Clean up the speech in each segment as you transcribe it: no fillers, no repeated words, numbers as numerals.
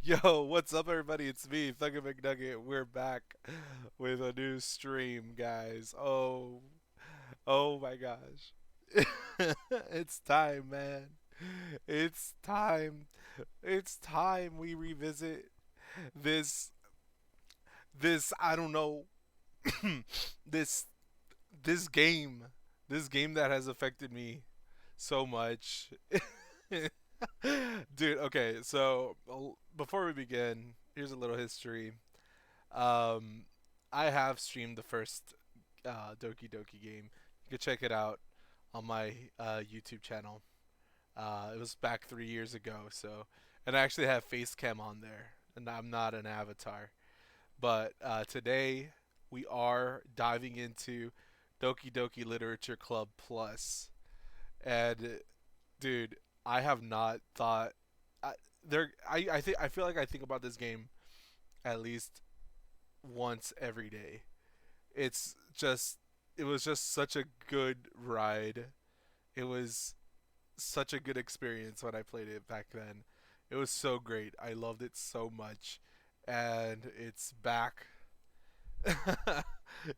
Yo, what's up, everybody? It's me, Thugger McNugget. We're back with a new stream, guys. Oh my gosh. It's time, man. It's time. It's time we revisit this, I don't know, this, this game. This game that has affected me so much. Dude, okay, so before we begin, here's a little history. Um, I have streamed the first Doki Doki game. You can check it out on my YouTube channel. It was back 3 years ago, so and I actually have face cam on there, and I'm not an avatar. But today we are diving into Doki Doki Literature Club Plus, and dude, I have not thought. I, I feel like I think about this game at least once every day. It's just it was just such a good ride. It was such a good experience when I played it back then. It was so great. I loved it so much, and it's back.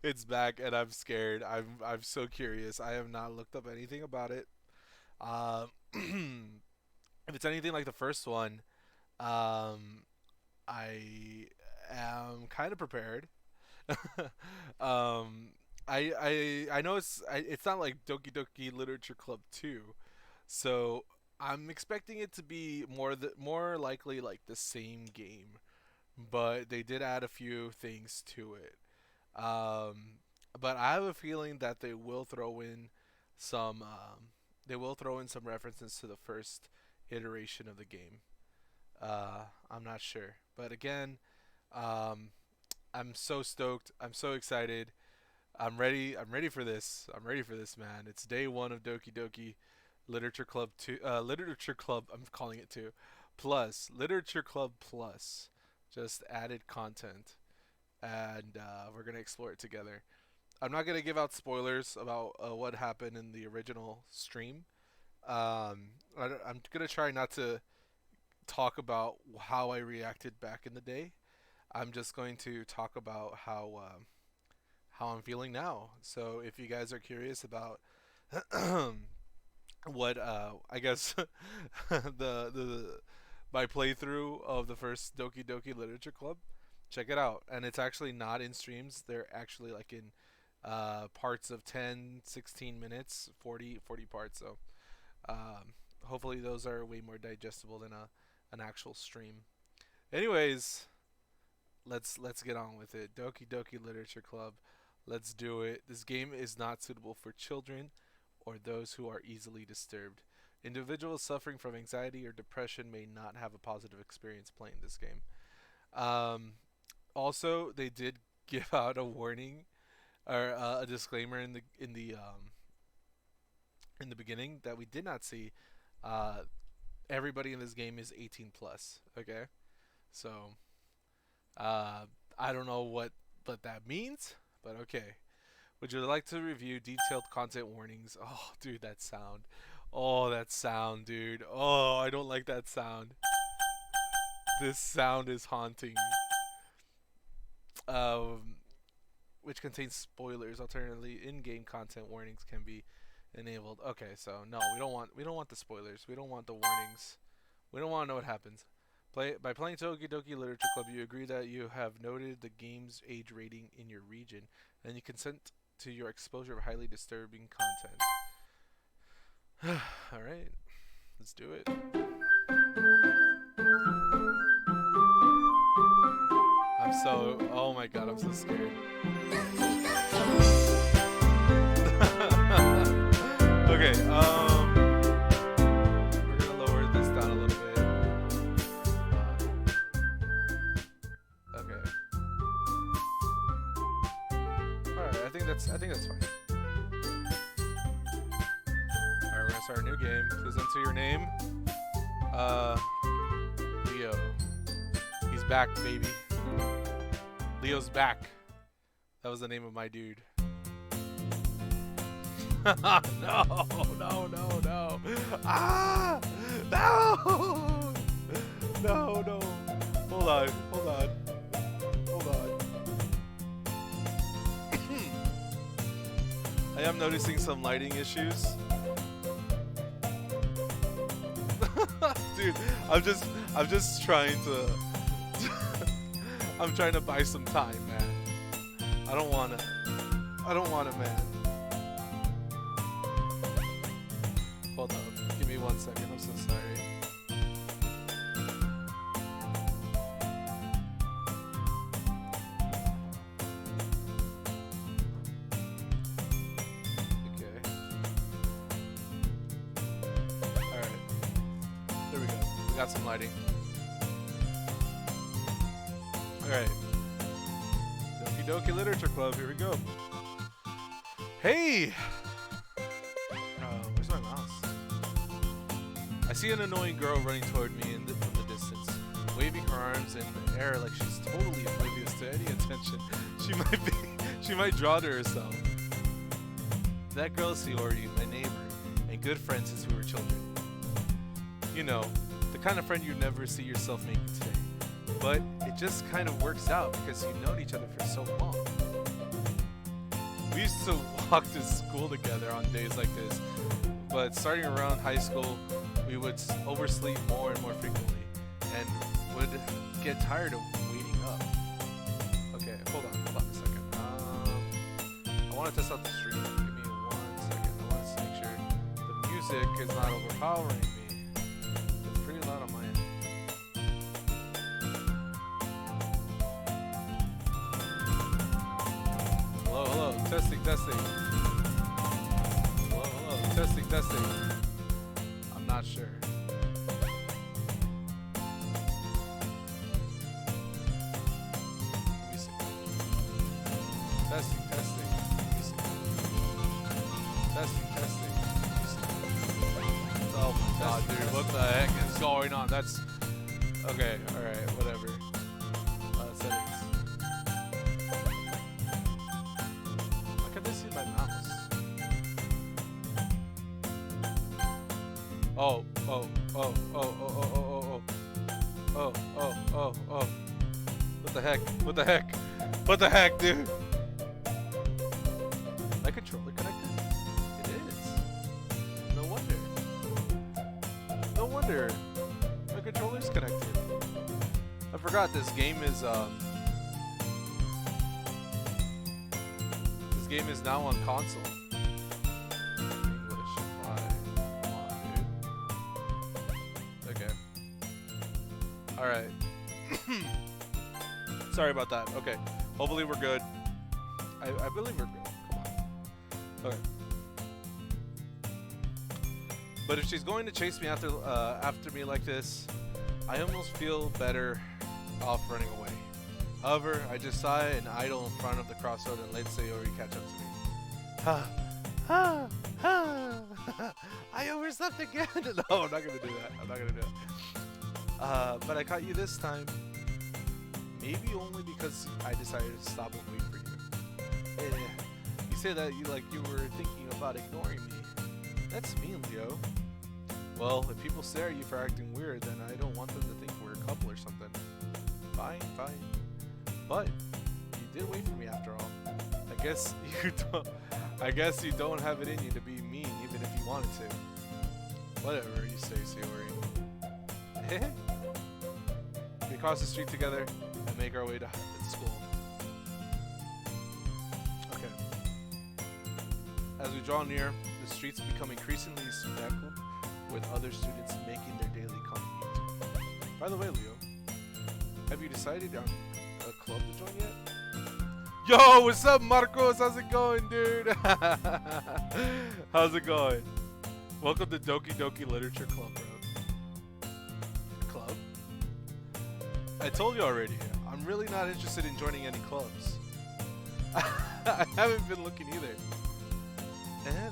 It's back, and I'm scared. I'm so curious. I have not looked up anything about it. Um, if it's anything like the first one, um, I am kind of prepared. um, I know it's not like Doki Doki Literature Club 2, so I'm expecting it to be more likely like the same game, but they did add a few things to it. Um, but I have a feeling that some they will throw in some references to the first iteration of the game. I'm not sure, but again, um, I'm so stoked. I'm so excited. I'm ready. I'm ready for this. I'm ready for this, man. It's day one of Doki Doki Literature Club 2. Literature Club. I'm calling it 2. Plus Literature Club Plus. Just added content, and we're gonna explore it together. I'm not gonna give out spoilers about what happened in the original stream. I'm gonna try not to talk about how I reacted back in the day. I'm just going to talk about how I'm feeling now. So if you guys are curious about what I guess the my playthrough of the first Doki Doki Literature Club, check it out. And it's actually not in streams. They're actually like in parts of 10, 16 minutes, 40 parts. So hopefully those are way more digestible than an actual stream. Anyways, let's get on with it. Doki Doki Literature Club. Let's do it. This game is not suitable for children or those who are easily disturbed. Individuals suffering from anxiety or depression may not have a positive experience playing this game. Um, Also, they did give out a warning or a disclaimer in the beginning that we did not see. Uh, Everybody in this game is 18 plus. Okay, so uh, I don't know what that means, but okay. Would you like to review detailed content warnings? Oh, dude, that sound. Oh, that sound, dude. Oh, I don't like that sound. This sound is haunting. Um, which contains spoilers. Alternatively, in-game content warnings can be enabled. Okay, so no, we don't want the spoilers. We don't want the warnings. We don't want to know what happens. By playing Toki Doki Literature Club, you agree that you have noted the game's age rating in your region, and you consent to your exposure of highly disturbing content. All right, let's do it. Oh my god, I'm so scared. Okay, we're gonna lower this down a little bit. Okay. All right, I think that's fine. All right, we're gonna start a new game. Please enter your name. Uh, Leo. He's back, baby. Leo's back. That was the name of my dude. No, no, no, no. Ah! No! No, no. Hold on, hold on, hold on. I am noticing some lighting issues. Dude, I'm just trying to I'm trying to buy some time, man. I don't wanna, man. Hold on, give me 1 second, I'm so sorry. Got some lighting. Alright. Doki Doki Literature Club, here we go. Hey! Where's my mouse? I see an annoying girl running toward me from the distance, waving her arms in the air like she's totally oblivious to any attention she might draw to herself. That girl is Shiori, my neighbor, and good friend since we were children. You know, the kind of friend you never see yourself making today. But it just kind of works out because you've known each other for so long. We used to walk to school together on days like this, but starting around high school, we would oversleep more and more frequently, and would get tired of waiting up. Okay, hold on a second. I want to test out the stream. Give me 1 second. I want to make sure the music is not overpowering me. Loud on my end. Hello, hello, testing. Hello, testing. I'm not sure. Let me see. Testing. Let me see. Testing. Oh my god, dude, what the heck is going on? That's... Okay, alright, whatever. Settings. Why can't they see my mouse? Oh. What the heck, dude? My controller connected? It is. No wonder. My controller's connected. I forgot this game is now on console. English, why? Come on, dude. Okay. Alright. Sorry about that. Okay. Hopefully we're good. I believe we're good. Come on. Okay. But if she's going to chase me after me like this, I almost feel better off running away. However, I just sigh and idle in front of the crossroad and let Sayori catch up to me. I overslept again. No, I'm not gonna do that. But I caught you this time. Maybe only because I decided to stop and wait for you. You say that you were thinking about ignoring me. That's mean, Leo. Well, if people stare at you for acting weird, then I don't want them to think we're a couple or something. Fine. But you did wait for me after all. I guess you don't have it in you to be mean even if you wanted to. Whatever you say, Sayori. We cross the street together and make our way to school. Okay. As we draw near, the streets become increasingly speckled with other students making their daily commute. By the way, Leo, have you decided on a club to join yet? Yo, what's up, Marcos? How's it going, dude? How's it going? Welcome to Doki Doki Literature Club, bro. Club? I told you already, I'm really not interested in joining any clubs. I haven't been looking either.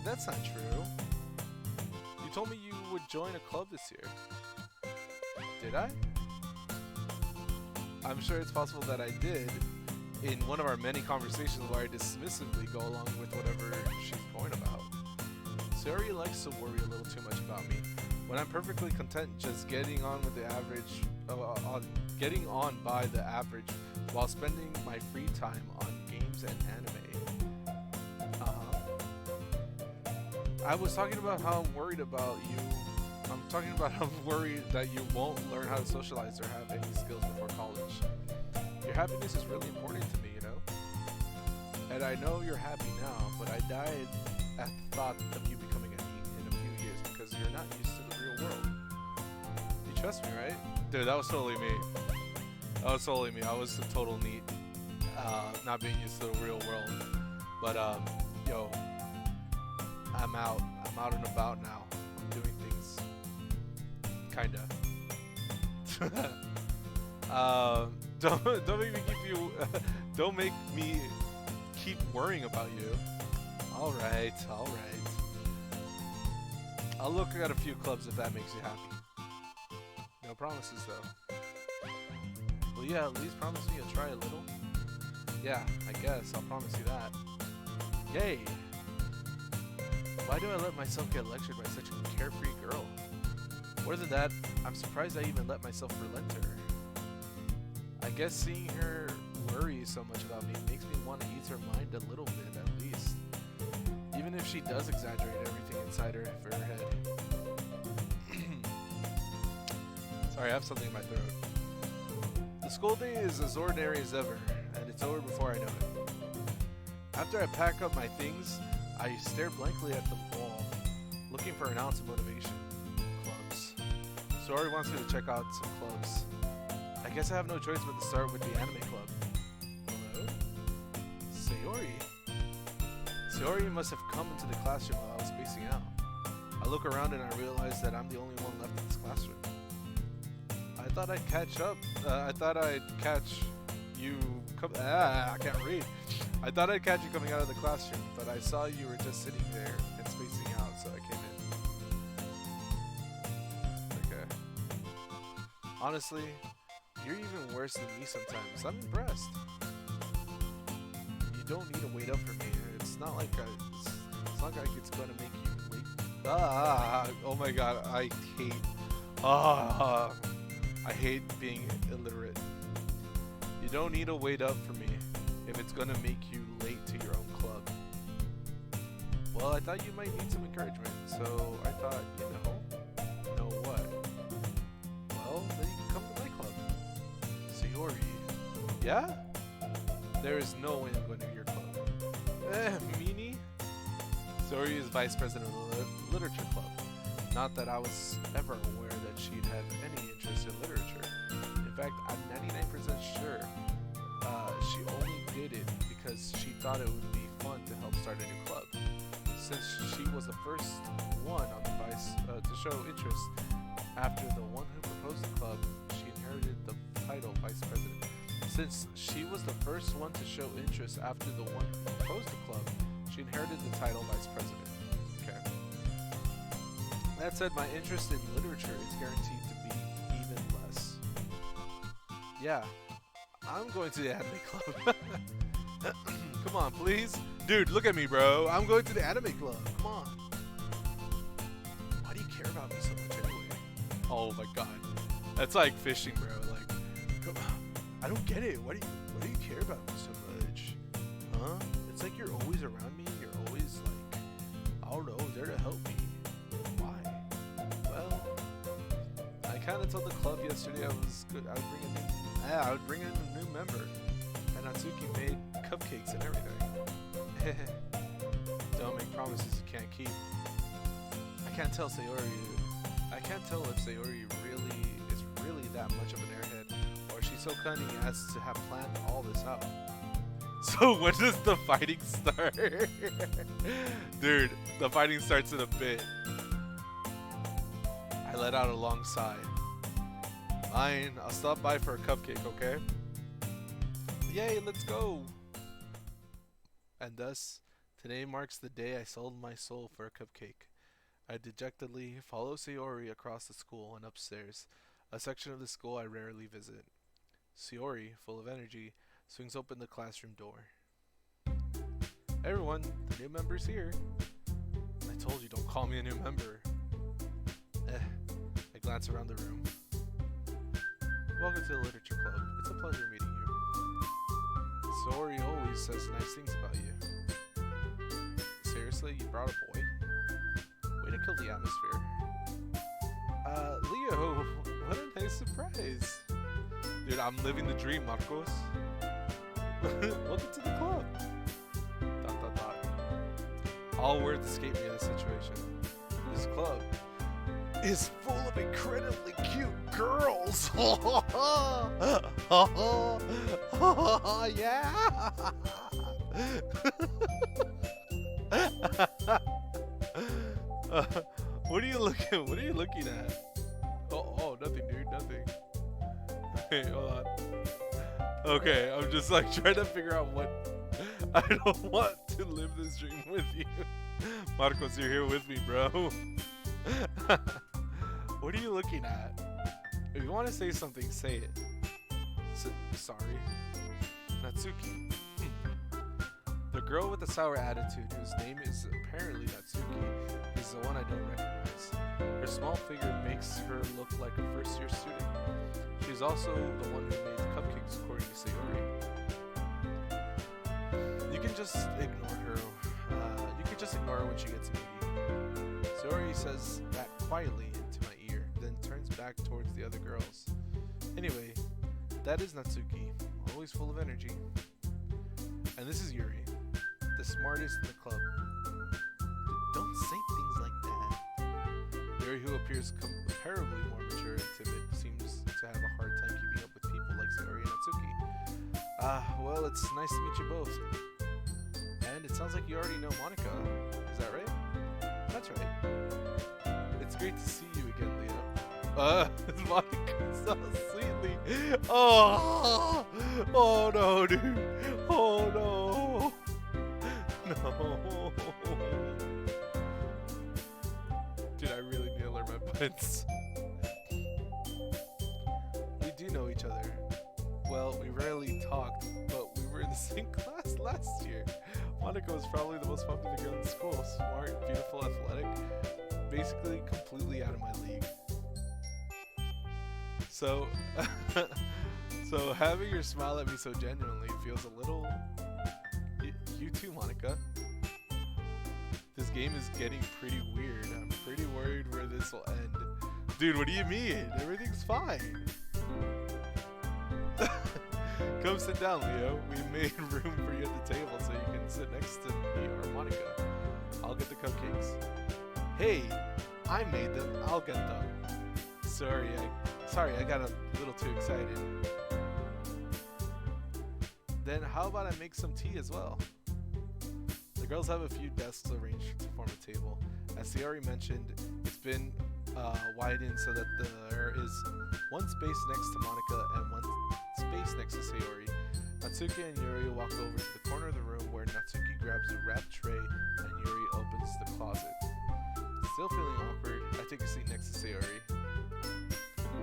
That's not true. You told me you would join a club this year. Did I? I'm sure it's possible that I did in one of our many conversations where I dismissively go along with whatever she's going about. Sayori likes to worry a little too much about me, when I'm perfectly content just getting on with the average, getting on by the average, while spending my free time on games and anime. I was talking about how I'm worried about you. I'm talking about how I'm worried that you won't learn how to socialize or have any skills before college. Your happiness is really important to me, you know? And I know you're happy now, but I died at the thought of you becoming a NEET in a few years because you're not used to the real world. You trust me, right? Dude, that was totally me. That was totally me. I was a total NEET, not being used to the real world. But, yo, I'm out. I'm out and about now. I'm doing things. Kinda. Don't make me keep you. Don't make me keep worrying about you. All right, all right. I'll look at a few clubs if that makes you happy. No promises though. Will you at least promise me you'll try a little? Yeah, I guess I'll promise you that. Yay! Why do I let myself get lectured by such a carefree girl? More than that, I'm surprised I even let myself relent to her. I guess seeing her worry so much about me makes me want to ease her mind a little bit at least. Even if she does exaggerate everything inside her for her head. Sorry, I have something in my throat. The school day is as ordinary as ever, and it's over before I know it. After I pack up my things, I stare blankly at the wall, looking for an ounce of motivation. Clubs. Sayori wants me to check out some clubs. I guess I have no choice but to start with the anime club. Hello? Sayori? Sayori must have come into the classroom while I was spacing out. I look around and I realize that I'm the only one left in this classroom. I thought I'd catch up. I thought I'd catch you come. I can't read. I thought I'd catch you coming out of the classroom, but I saw you were just sitting there and spacing out, so I came in. Okay. Honestly, you're even worse than me sometimes. I'm impressed. You don't need to wait up for me. It's not like it's not like it's gonna make you wait. Oh my god, I hate being illiterate. You don't need to wait up for me if it's gonna make you late to your own club. Well, I thought you might need some encouragement, so I thought, know what? Well, then you can come to my club. Sayori. Yeah? There is no way I'm going to your club. Meanie? Sayori is vice president of the literature club. Not that I was ever aware that she'd have any interest in literature. In fact, I'm 99% sure she only did it because she thought it would be fun to help start a new club. Since she was the first one on the vice to show interest after the one who proposed the club, she inherited the title vice president. Since she was the first one to show interest after the one who proposed the club, she inherited the title vice president. Okay. That said, my interest in literature is guaranteed to be even less. Yeah, I'm going to the anime club. Come on, please. Dude, look at me, bro. I'm going to the anime club. Come on. Why do you care about me so much anyway? Oh my god. That's like fishing, bro. Like, come on. I don't get it. Why do you care about me so much? Huh? It's like you're always around me and you're always like, I don't know, there to help me. Why? Well, I kind of told the club yesterday I was good. I would bring in a new member. And Natsuki made cupcakes and everything. Don't make promises you can't keep. I can't tell if Sayori is really that much of an airhead, or she's so cunning as to have planned all this out. So when does the fighting start? Dude, the fighting starts in a bit. I let out a long sigh. Fine, I'll stop by for a cupcake, okay? Yay, let's go! And thus, today marks the day I sold my soul for a cupcake. I dejectedly follow Sayori across the school and upstairs, a section of the school I rarely visit. Sayori, full of energy, swings open the classroom door. Hey everyone, the new member's here. I told you, don't call me a new member. I glance around the room. Welcome to the Literature Club. It's a pleasure meeting you. Sori always says nice things about you. Seriously, you brought a boy? Way to kill the atmosphere. Leo, what a nice surprise. Dude, I'm living the dream, Marcos. Welcome to the club. ... All words escape me in this situation. This club is full of incredibly cute girls. Yeah. What are you looking at? Oh, nothing, dude, nothing. Okay, hold on. Okay, I'm just like trying to figure out what. I don't want to live this dream with you. Marcos, you're here with me, bro. What are you looking at? If you want to say something, say it. Sorry. Natsuki. The girl with the sour attitude, whose name is apparently Natsuki, is the one I don't recognize. Her small figure makes her look like a first-year student. She's also the one who made the cupcakes, according to Sayori. You can just ignore her. When she gets moody. Sayori says that quietly into my ear, then turns back towards the other girls. Anyway, that is Natsuki, always full of energy. And this is Yuri, the smartest in the club. Don't say things like that. Yuri, who appears comparably more mature and timid, seems to have a hard time keeping up with people like Sayori and Natsuki. Well, it's nice to meet you both. And it sounds like you already know Monica. Is that right? That's right. It's great to see you again, Leo. Monica so sweetly. Oh no, dude. Oh no. No. Dude, I really need to learn my buttons. We do know each other. Well, we rarely talked, but we were in the same class last year. Monica was probably the most popular girl in school. Smart, beautiful, athletic. Basically, completely out of my league. So, so having her smile at me so genuinely feels a little... You too, Monica. This game is getting pretty weird. I'm pretty worried where this will end. Dude, what do you mean? Everything's fine. Come sit down, Leo. We made room for you at the table so you can sit next to me or Monica. I'll get the cupcakes. Hey, I made them. I'll get them. Sorry, I got a little too excited. Then how about I make some tea as well? The girls have a few desks arranged to form a table. As Sayori mentioned, it's been widened so that there is one space next to Monica and one space next to Sayori. Natsuki and Yuri walk over to the corner of the room where Natsuki grabs a wrapped tray and Yuri opens the closet. Still feeling awkward, I take a seat next to Sayori.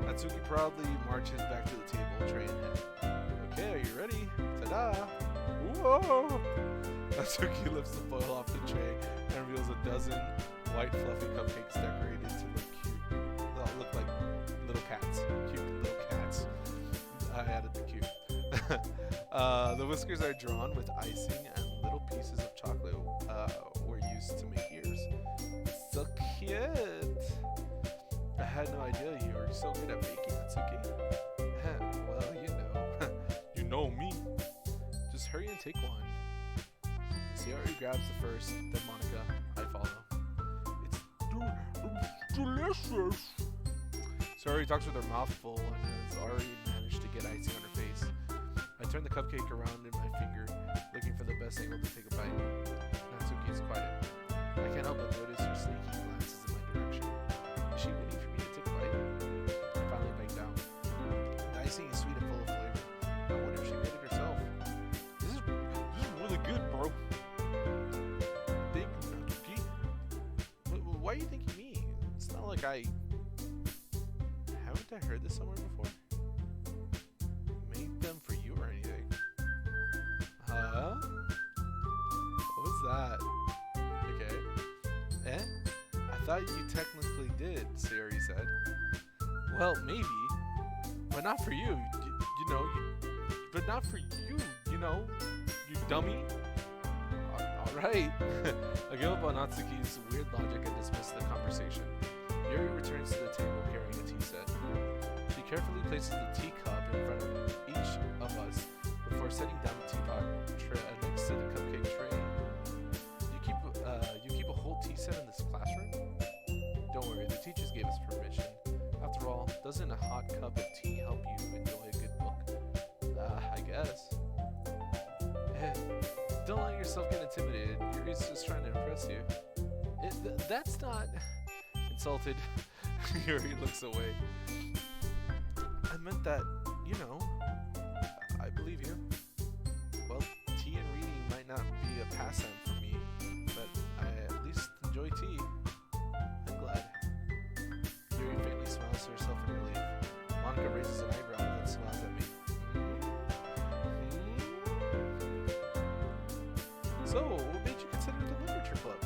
Natsuki proudly marches back to the table, tray in hand. Okay, are you ready? Ta-da! Whoa! Natsuki lifts the foil off the tray and reveals a dozen white fluffy cupcakes decorated to look cute. They'll look like little cats. Cute little cats. I added the cute. The whiskers are drawn with icing and little pieces of chocolate were used to make ears. So cute! I had no idea you were so good at baking, Natsuki. Well, you know. You know me. Just hurry and take one. Sayori grabs the first, then Monica. I follow. It's delicious. Sayori talks with her mouth full and has already managed to get icing on her face. I turn the cupcake around in my finger, looking for the best angle to take a bite. Natsuki is quiet. I can't help but notice her sneaky glances in my direction. Is she waiting for me to take a bite? I finally bite down. The icing is sweet and full of flavor. I wonder if she made it herself. This is really good, bro. Big Natsuki. Why are you thinking me? It's not like I... Haven't I heard this somewhere before? Made them for you or anything? Huh? What was that? Okay. I thought you technically did, Sayori said. Well, maybe, but not for you. You know, but not for you, you know, you dummy. Alright. I give up on Natsuki's weird logic and dismiss the conversation. Yuri returns to the table carrying a tea set. She carefully places the teacup in front of each of us before setting down the teapot next to the cupcake tray. You keep a whole tea set in this classroom? Don't worry, the teachers gave us permission. After all, doesn't a hot cup of tea help you enjoy a good book? I guess. Don't let yourself get intimidated. Yuri's just trying to impress you. That's not... Insulted, Yuri looks away. I meant that, you know, I believe you. Well, tea and reading might not be a pastime for me, but I at least enjoy tea. I'm glad. Yuri faintly smiles to herself in relief. Monica raises an eyebrow and then smiles at me. So, what made you consider the literature club?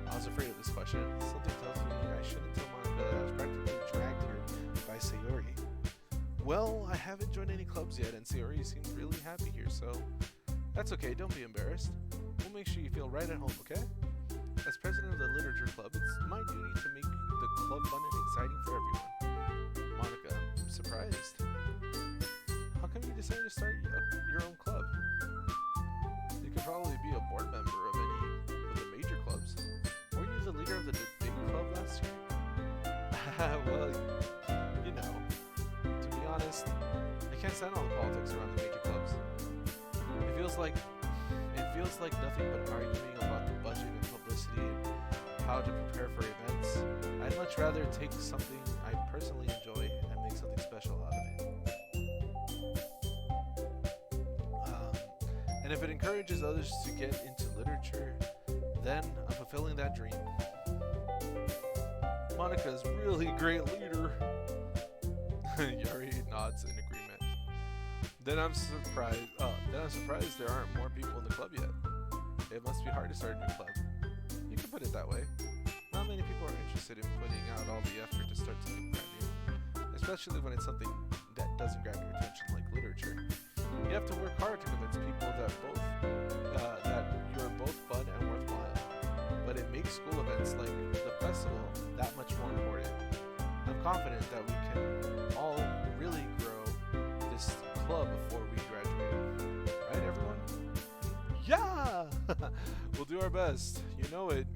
I was afraid of this question. Something tells me I shouldn't tell Monica that I was practically dragged here by Sayori. Well, I haven't joined any clubs yet, and Sayori seems really happy here, so that's okay. Don't be embarrassed. We'll make sure you feel right at home, okay? As president of the literature club, it's my duty to make the club fun and exciting for everyone. Monica, I'm surprised. How come you decided to start your own club? You could probably be a board member of any of the major clubs. Weren't you the leader of the debate club last year? Well, you know, to be honest, I can't stand all the politics around the major clubs. It feels like nothing but arguing about the budget and publicity and how to prepare for events. I'd much rather take something I personally enjoy and make something special out of it. And if it encourages others to get into literature, then I'm fulfilling that dream. Monica's really great leader. Yuri nods in agreement. Then I'm surprised there aren't more people in the club yet. It must be hard to start a new club. You can put it that way. Not many people are interested in putting out all the effort to start something brand new, especially when it's something that doesn't grab your attention like literature. You have to work hard to convince people that you're both fun and worthwhile. But it makes school events like the festival that much more important. I'm confident that we can all really grow this club before we graduate. Right, everyone? Yeah! We'll do our best. You know it.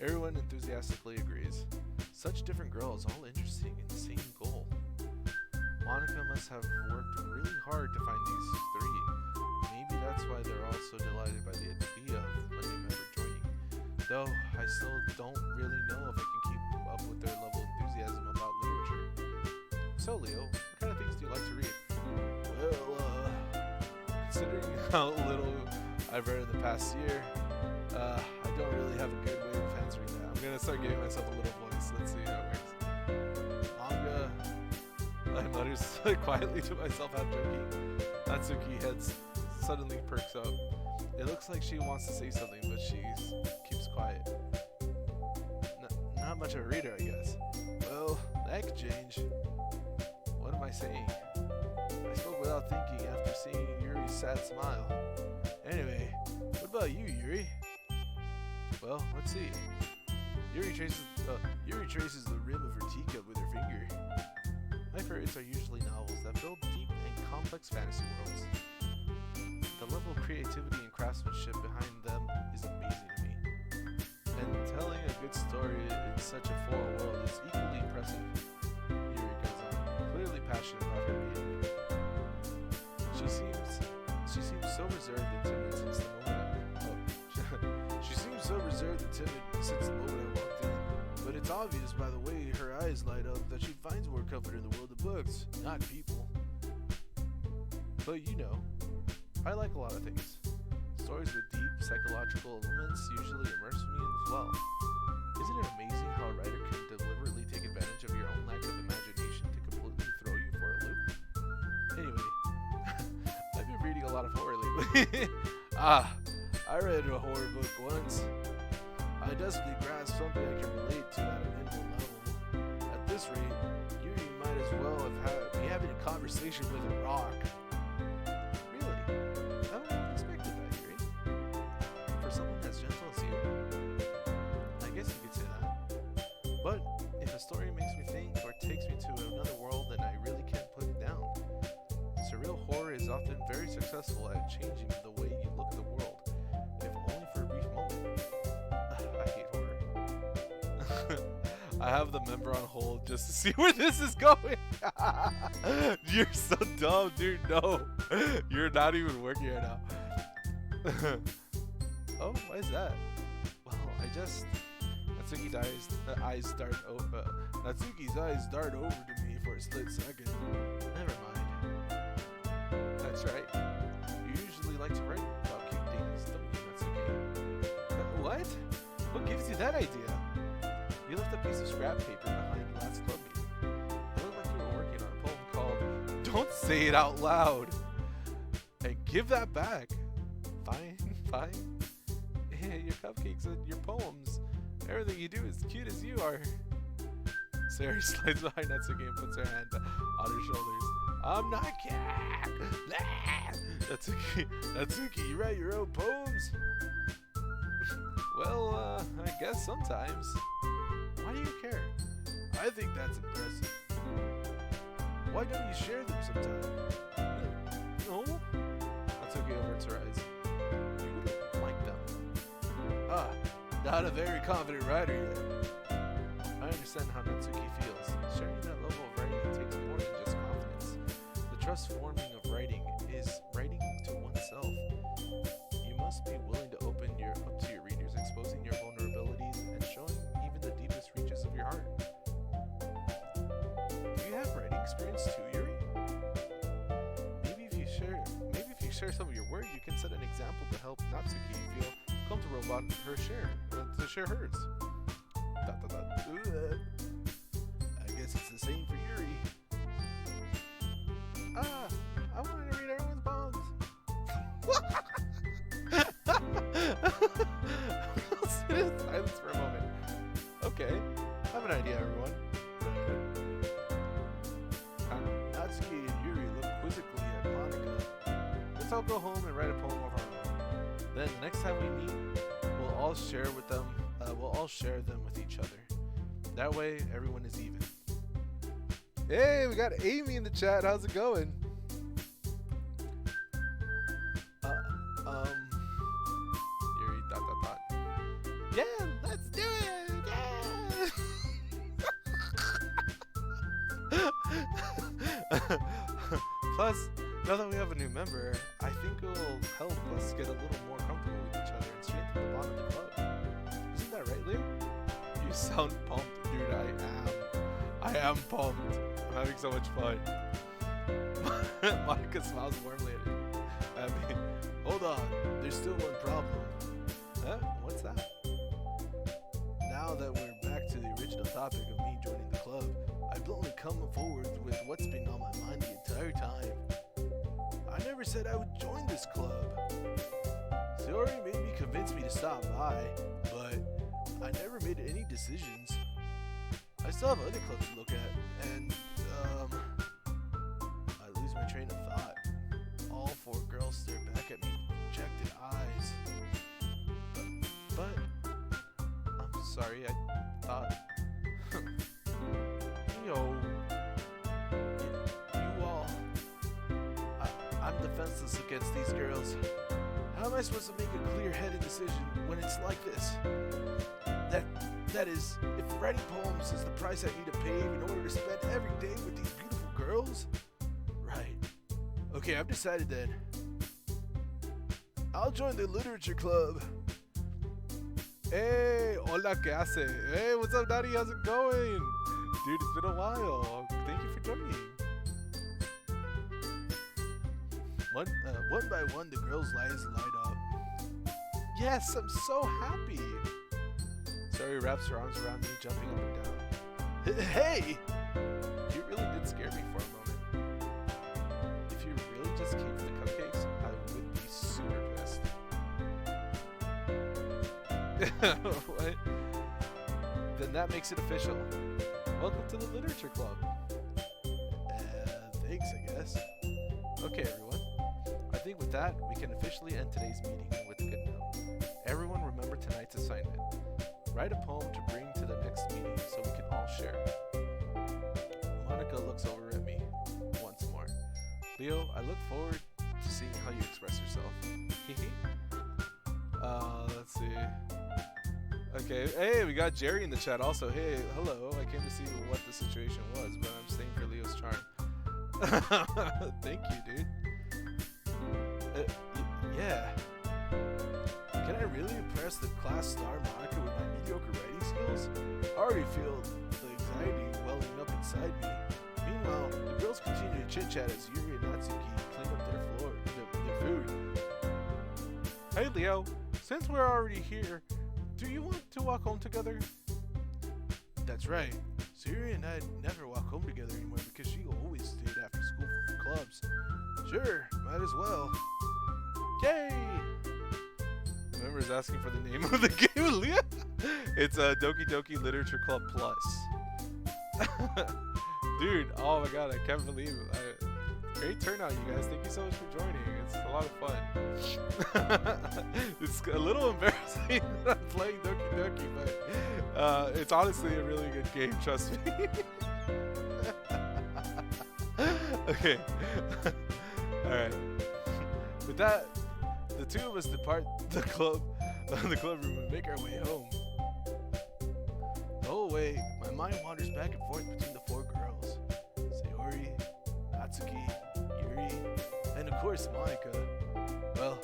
Everyone enthusiastically agrees. Such different girls, all interested in the same goal. Monica must have worked really hard to find these three. Maybe that's why they're all so delighted by the idea of a new member joining. Though, I still don't really know if I can keep up with their level of enthusiasm about literature. So, Leo, what kind of things do you like to read? Well, considering how little I've read in the past year, I don't really have a good way of answering that. I'm gonna start giving myself a little voice. Let's see how it works. Manga. I mutter quietly to myself, half joking. Natsuki heads suddenly perks up. It looks like she wants to say something, but she keeps quiet. Not much of a reader, I guess. Well, that could change. What am I saying? I spoke without thinking after seeing Yuri's sad smile. Anyway, what about you, Yuri? Well, let's see. Yuri traces the rim of her teacup with her finger. My favorites are usually novels that build deep and complex fantasy worlds. The level of creativity and craftsmanship behind them is amazing to me. And telling a good story in such a foreign world is equally impressive. Yuri goes on, clearly passionate about her reading. She seems so reserved and timid since the moment I walked in. But it's obvious by the way her eyes light up that she finds more comfort in the world of books, not people. But you know, I like a lot of things. Stories with deep psychological elements usually immerse me as well. Isn't it amazing how a writer can deliberately take advantage of your own lack of imagination to completely throw you for a loop? Anyway, I've been reading a lot of horror lately. I read a horror book once. I desperately grasp something I can relate to at a minimal level. At this rate, Yuri might as well be having a conversation with a rock. Really? I wouldn't have expected that, Yuri. For someone as gentle as you? I guess you could say that. But if a story makes me think or takes me to another world, then I really can't put it down. Surreal horror is often very successful at changing the way you look at the world, if only for a brief moment. I hate horror. I have the member on hold just to see where this is going. You're so dumb, dude. No, you're not even working right now. Oh, why is that? Well, Natsuki's eyes dart over to me for a split second. Never mind. That's right. You usually like to write about cute things, don't you, Natsuki? What? What gives you that idea? You left a piece of scrap paper behind last club meeting. It looked like you were working on a poem called "Don't Say It Out Loud." And give that back. Fine, fine. Yeah, your cupcakes and your poems. Everything you do is cute as you are. Sari slides behind Natsuki and puts her hand on her shoulders. I'm not cat. Natsuki, you write your own poems? Well, I guess sometimes. Why do you care? I think that's impressive. Why don't you share them sometime? No? Natsuki averts her eyes. You wouldn't like them. Ah, not a very confident writer yet. I understand how Natsuki feels. Sharing that level of writing takes more than just confidence. The trust forming of writing is writing to oneself. You must be willing to open up to your readers, exposing your vulnerabilities and showing even the deepest reaches of your heart. Do you have writing experience too, Yuri? Maybe if you share some of your work, you can set an example to help Natsuki feel comfortable about to share hers. I guess it's the same for Yuri. I wanted to read everyone's poems. We'll sit in silence for a moment. Okay, I have an idea, everyone. Natsuki and Yuri look quizzically at Monika. Let's all go home and write a poem of our own. Then next time we meet, we'll all share them with each other. That way, everyone is even. Hey, we got Amy in the chat. How's it going? Yuri, ... Yeah, let's do it! Yeah! Plus, now that we have a new member, I think it will help us get a little more comfortable with each other and strengthen the bond of the club. Isn't that right, Leo? You sound pumped, dude. I am pumped. I'm having so much fun. Monica smiles warmly at me. Hold on, there's still one problem. Huh? What's that? Now that we're back to the original topic of me joining the club, I've bluntly come forward with what's been on my mind the entire time. I never said I would join this club. Sayori maybe convinced me to stop by, but I never made any decisions. I still have other clubs to look at, and, I lose my train of thought. All four girls stare back at me with dejected eyes. But I'm sorry, I thought... Yo, you all... I'm defenseless against these girls. How am I supposed to make a clear-headed decision when it's like this? That is, if writing poems is the price I need to pay in order to spend every day with these beautiful girls? Right. Okay, I've decided then. I'll join the literature club. Hey, hola, ¿qué hace? Hey, what's up, Daddy? How's it going? Dude, it's been a while. Thank you for joining. One by one, the girls' eyes light up. Yes, I'm so happy. Sari wraps her arms around me, jumping up and down. Hey! You really did scare me for a moment. If you really just came for the cupcakes, I would be super pissed. What? Then that makes it official. Welcome to the Literature Club. Thanks, I guess. Okay, everyone. I think with that, we can officially end today's meeting with a good note. Everyone remember tonight's assignment. Write a poem to bring to the next meeting so we can all share. Monica looks over at me once more. Leo, I look forward to seeing how you express yourself. Let's see. Okay, hey, we got Jerry in the chat also. Hey, hello. I came to see what the situation was, but I'm staying for Leo's charm. Thank you, dude. Yeah. Can I really impress the class star Monica with my mediocre writing skills? I already feel the anxiety welling up inside me. Meanwhile, the girls continue to chit-chat as Yuri and Natsuki clean up their food. Hey, Leo. Since we're already here, do you want to walk home together? That's right. Siri and I never walk home together anymore because she always stayed after school for clubs. Sure, might as well. Yay! Remember is asking for the name of the game, Leah? It's Doki Doki Literature Club Plus. Dude, oh my god, I can't believe it. Great turnout, you guys. Thank you so much for joining. It's a lot of fun. It's a little embarrassing that I'm playing Doki Doki, but it's honestly a really good game, trust me. Okay. Alright. With that, the two of us depart the club room and make our way home. The whole way, my mind wanders back and forth between the four girls. Sayori, Natsuki, Yuri, and of course Monica. Well,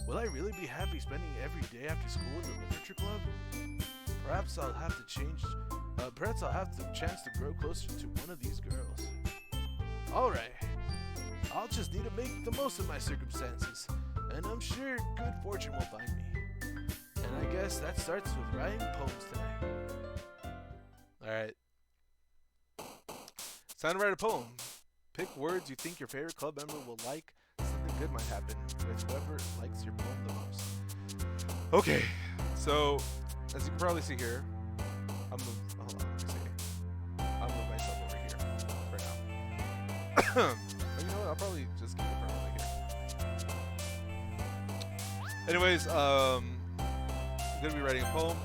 will I really be happy spending every day after school in the literature club? Perhaps I'll have the chance to grow closer to one of these girls. Alright, I'll just need to make the most of my circumstances, and I'm sure good fortune will find me. And I guess that starts with writing poems tonight. Alright. It's time to write a poem. Pick words you think your favorite club member will like. Something good might happen with whoever likes your poem the most. Okay, so as you can probably see here, I'm gonna move myself over here for now. But you know what? I'll probably just keep it permanently here. Anyways, I'm gonna be writing a poem.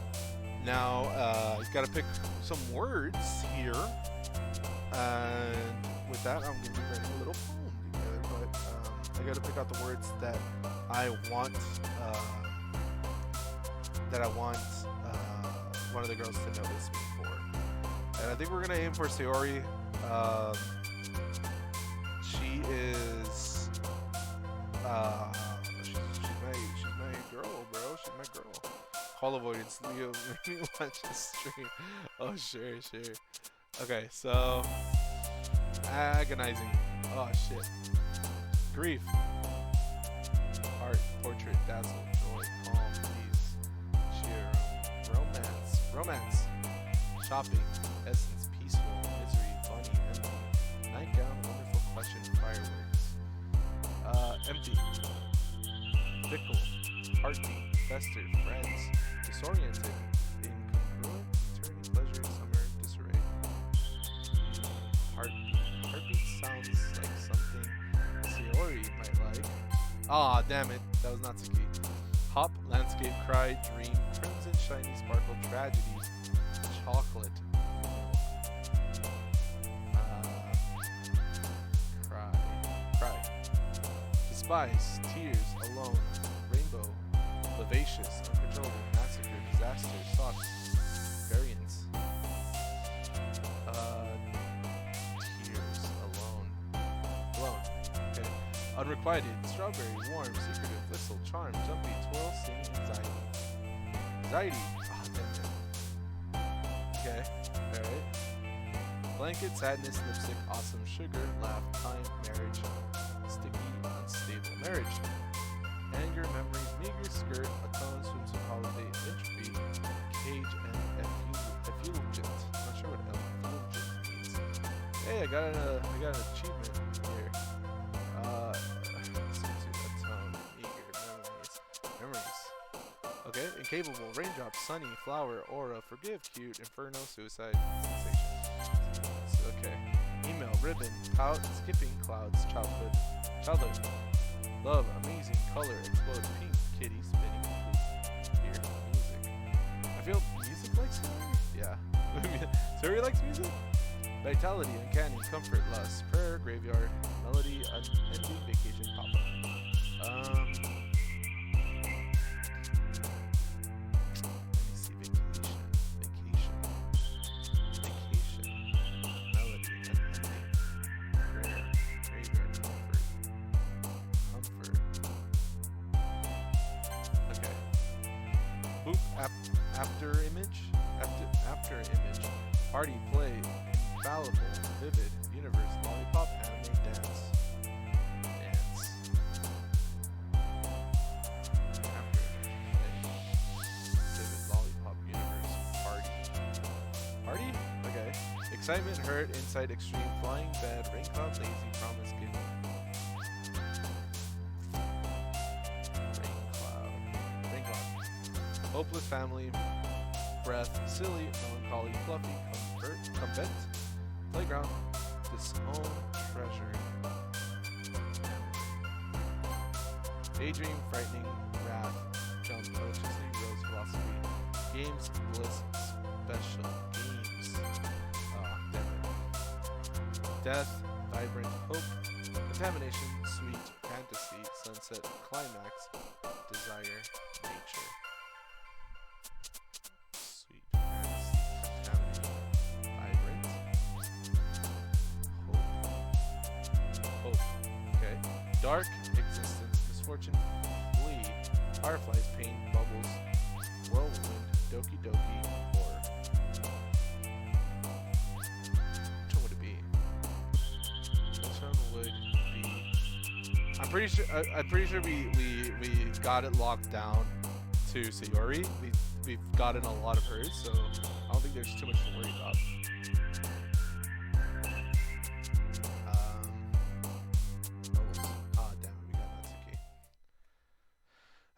Now, you've got to pick some words here, and with that, I'm gonna be writing a little poem together. But I got to pick out the words that I want. One of the girls to notice me for. And I think we're gonna aim for Sayori. She is she's my girl, bro. She's my girl. Call avoidance. Leo, make me watch the stream. Oh sure. Okay, so agonizing. Oh shit. Grief. Art, portrait, dazzle, joy, calm, peace, cheer, romance, shopping, essence, peaceful, misery, funny, empty, nightgown, wonderful question, fireworks, empty, fickle, heartbeat, fester, friends, disoriented, incongruent, returning pleasure, summer, disarray. Heartbeat sounds like something Sayori might like. Ah, damn it, that was Natsuki. Hop, landscape, cry, dream, crimson, shiny, sparkle, tragedy, chocolate, cry, despise, tears, alone, rainbow, vivacious, uncontrollable, massacre, disaster, socks, variance, tears, alone, okay, unrequited, strawberry, warm, secretive, whistle, charm, jumpy, twirl, sing, anxiety. Anxiety. Ah, damn it. Okay, alright. Blanket, sadness, lipstick, awesome, sugar, laugh, time, marriage, sticky, unstable, marriage. Anger, memories, meager, skirt, atone, swimsuit, holiday, entropy, cage, and effulgent. I'm not sure what effulgent means. Hey, I got an achievement here. Swimsuit, atone, meager, memories. incapable, raindrop, sunny, flower, aura, forgive, cute, inferno, suicide, sensation. Okay. Email, ribbon, pout, skipping, clouds, childhood, love, amazing, color, explode, pink, kitty, spinning, poop, here, music. I feel music likes Sayori? Yeah. Sayori likes music? Vitality, uncanny, comfort, lust, prayer, graveyard, melody, unending, vacation, pop-up. Let me see, vacation, melody, unending, prayer, graveyard, comfort. Okay. Boop, after image, party, play, infallible, vivid, universe, lollipop, anime, dance. Vivid, lollipop, universe, party? Okay. Excitement, hurt, insight, extreme, flying, bad, rain cloud, lazy, promise, giggle. Rain cloud. Hopeless family, breath, silly, melancholy, fluffy, comfort, playground, disown, treasure. Daydream, frightening, wrath, jump, electricity, rose, philosophy, games, bliss, special, games. Damn it. Death, vibrant, hope, contamination, sweet, fantasy, sunset, climax, desire, nature. Sweet, fantasy, contamination, vibrant, hope. Okay. Dark, existence, misfortune, flee, fireflies, pain, bubbles, whirlwind, Doki Doki, horror. Which one would it be? Which one would be? I'm pretty sure we got it locked down to Sayori. We've gotten a lot of hers, so I don't think there's too much to worry about.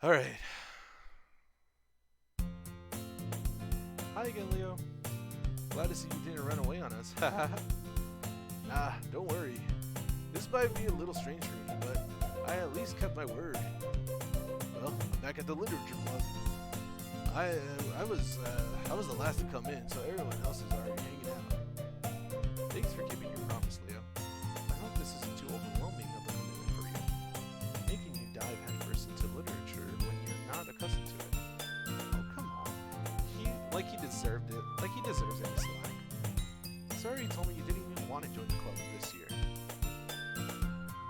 Alright. Hi again, Leo. Glad to see you didn't run away on us. Nah, don't worry. This might be a little strange for me, but I at least kept my word. Well, I'm back at the literature club. I was the last to come in, so everyone else is already hanging out. Thanks for keeping your promise, Leo. I hope this isn't too overwhelming of a commitment for you. Making you dive headfirst into literature when you're not accustomed to it. Oh, come on. He deserved it. Like he deserves any slack. Sorry, you told me you didn't even want to join the club this year.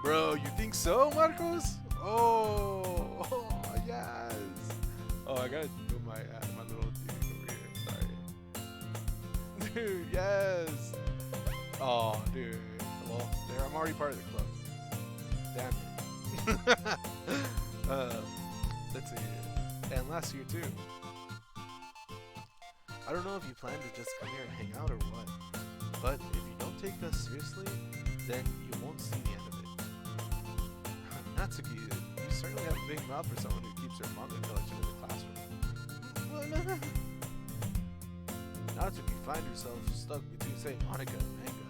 Bro, you think so, Marcos? Oh, yes. Oh, I gotta do my little dude over here. Sorry. Dude, yes. Oh, dude. Well, there, I'm already part of the club. Damn it. Let's see. And last year too. I don't know if you plan to just come here and hang out or what, but if you don't take us seriously, then you won't see the end of it. Natsuki, you certainly have a big mouth for someone who keeps her manga collection in the classroom. Natsuki finds herself stuck between saying Monica and manga.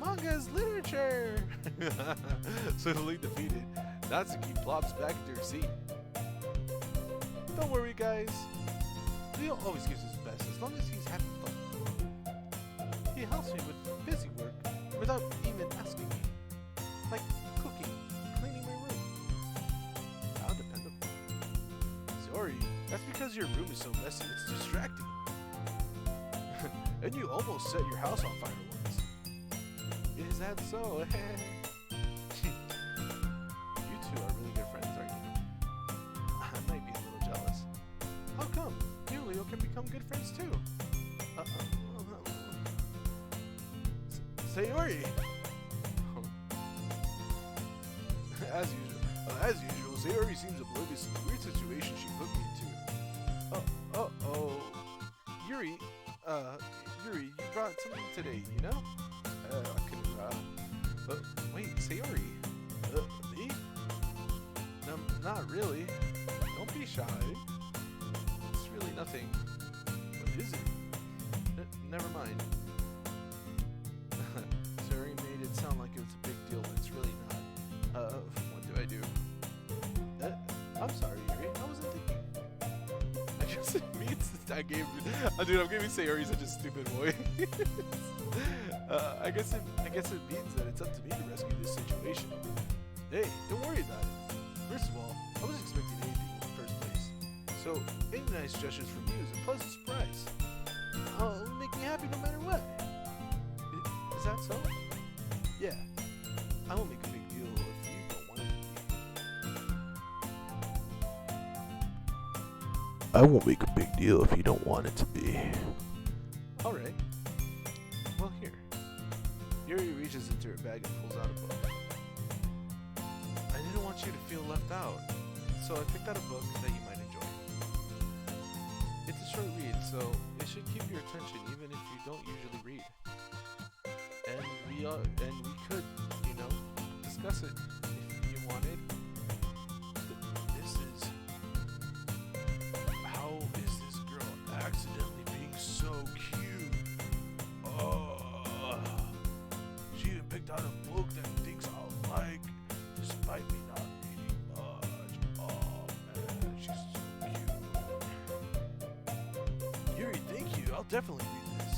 Manga is literature! Swiftly defeated, Natsuki plops back to her seat. Don't worry, guys. Leo always gives his best as long as he's having fun. He helps me with busy work without even asking me. Like cooking, cleaning my room. How dependable. Sorry, that's because your room is so messy it's distracting. And you almost set your house on fire once. Is that so? You two are really good friends, aren't you? I might be a little jealous. How come? You and Leo can become good friends too. Sayori! As usual, Sayori seems oblivious to the weird situation she put me into. Yuri, you brought something today, you know? But wait, Sayori? Me? No, not really. Don't be shy. nothing. What is it? Never mind. Sorry, made it sound like it was a big deal, but it's really not. What do I do? I'm sorry, Yuri. I wasn't thinking. I guess it means that dude, I'm giving Sayori such a stupid voice. I guess it means that it's up to me to rescue this situation. Hey, don't worry about it. First of all, I wasn't expecting anything in the first place. So, any nice gestures from you is a pleasant surprise. It'll make me happy no matter what. Is that so? Yeah. I won't make a big deal if you don't want it to be. I won't make a big deal if you don't want it to be. Alright. Well, here. Yuri reaches into her bag and pulls out a book. I didn't want you to feel left out, so I picked out a book that you might enjoy. It's a short read, so it should keep your attention even if you don't usually read. And we could, discuss it if you wanted. This is... How is this girl accidentally being so cute? Oh, she even picked out a book that thinks I'll like, despite me not reading much. Oh man, she's so cute. Yuri, thank you. I'll definitely read this.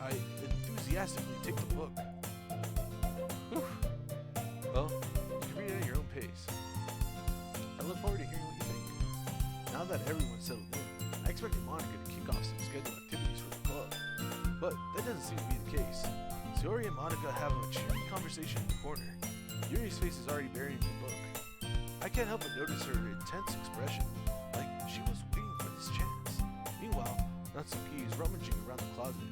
I enthusiastically take the book. Whew. Well, you can read it at your own pace. I look forward to hearing what you think. Now that everyone's settled in, I expected Monica to kick off some scheduled activities for the club. But that doesn't seem to be the case. Sayori and Monica have a cheery conversation in the corner. Yuri's face is already burying the book. I can't help but notice her intense expression, like she was waiting for this chance. Meanwhile, Natsuki is rummaging around the closet.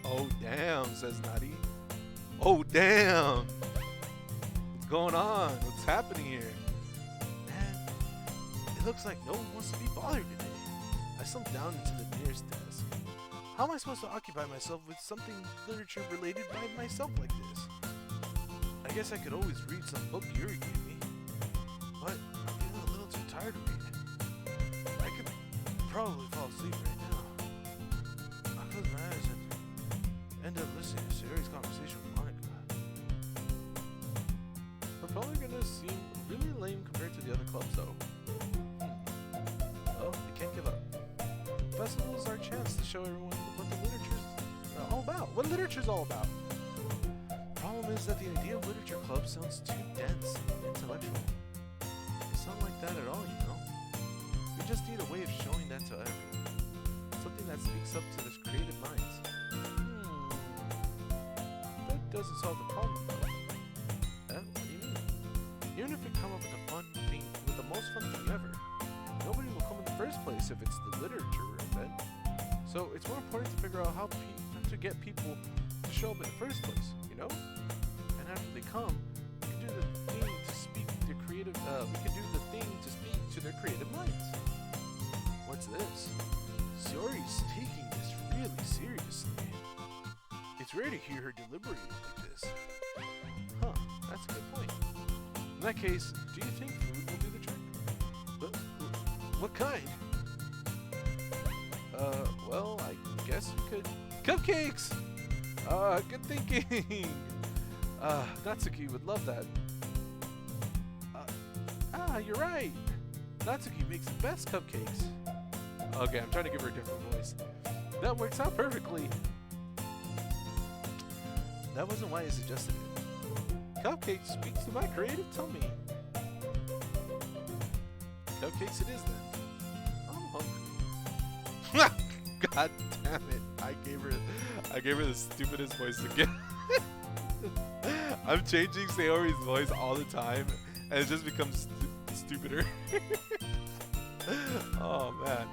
Oh damn, says Nadi. Oh damn! What's going on? What's happening here? Man, it looks like no one wants to be bothered today. I slumped down into the nearest desk. How am I supposed to occupy myself with something literature related by myself like this? I guess I could always read some book Yuri gave me, but I'm feeling a little too tired to read. I could probably fall asleep right now. I'll close my eyes and end up listening to Sayori's conversation with Monica. We're probably gonna seem really lame compared to the other clubs though. Well, we can't give up. Festivals are a chance to show everyone what the literature's all about. What literature's all about. Problem is that the idea of literature club sounds too dense and intellectual. It's not like that at all, you know. We just need a way of showing that to everyone. Something that speaks up to their creative minds. That doesn't solve the problem though. What do you mean? Even if we come up with a fun thing, with the most fun thing ever, nobody will come in the first place if it's the literature event. So it's more important to figure out how to get people to show up in the first place, you know? And after they come, we can do the thing to speak to creative. We can do the thing to speak to their creative minds. What's this? Sayori's taking this really seriously. It's rare to hear her deliberating like this. Huh? That's a good point. In that case, do you think food will do the trick? What kind? Well, I guess we could... Cupcakes! Good thinking! Natsuki would love that. You're right! Natsuki makes the best cupcakes. Okay, I'm trying to give her a different voice. That works out perfectly. That wasn't why I suggested it. Cupcakes speaks to my creative tummy. Cupcakes it is then. I'm hungry. God damn it! I gave her the stupidest voice again. I'm changing Sayori's voice all the time, and it just becomes stupider. Oh man.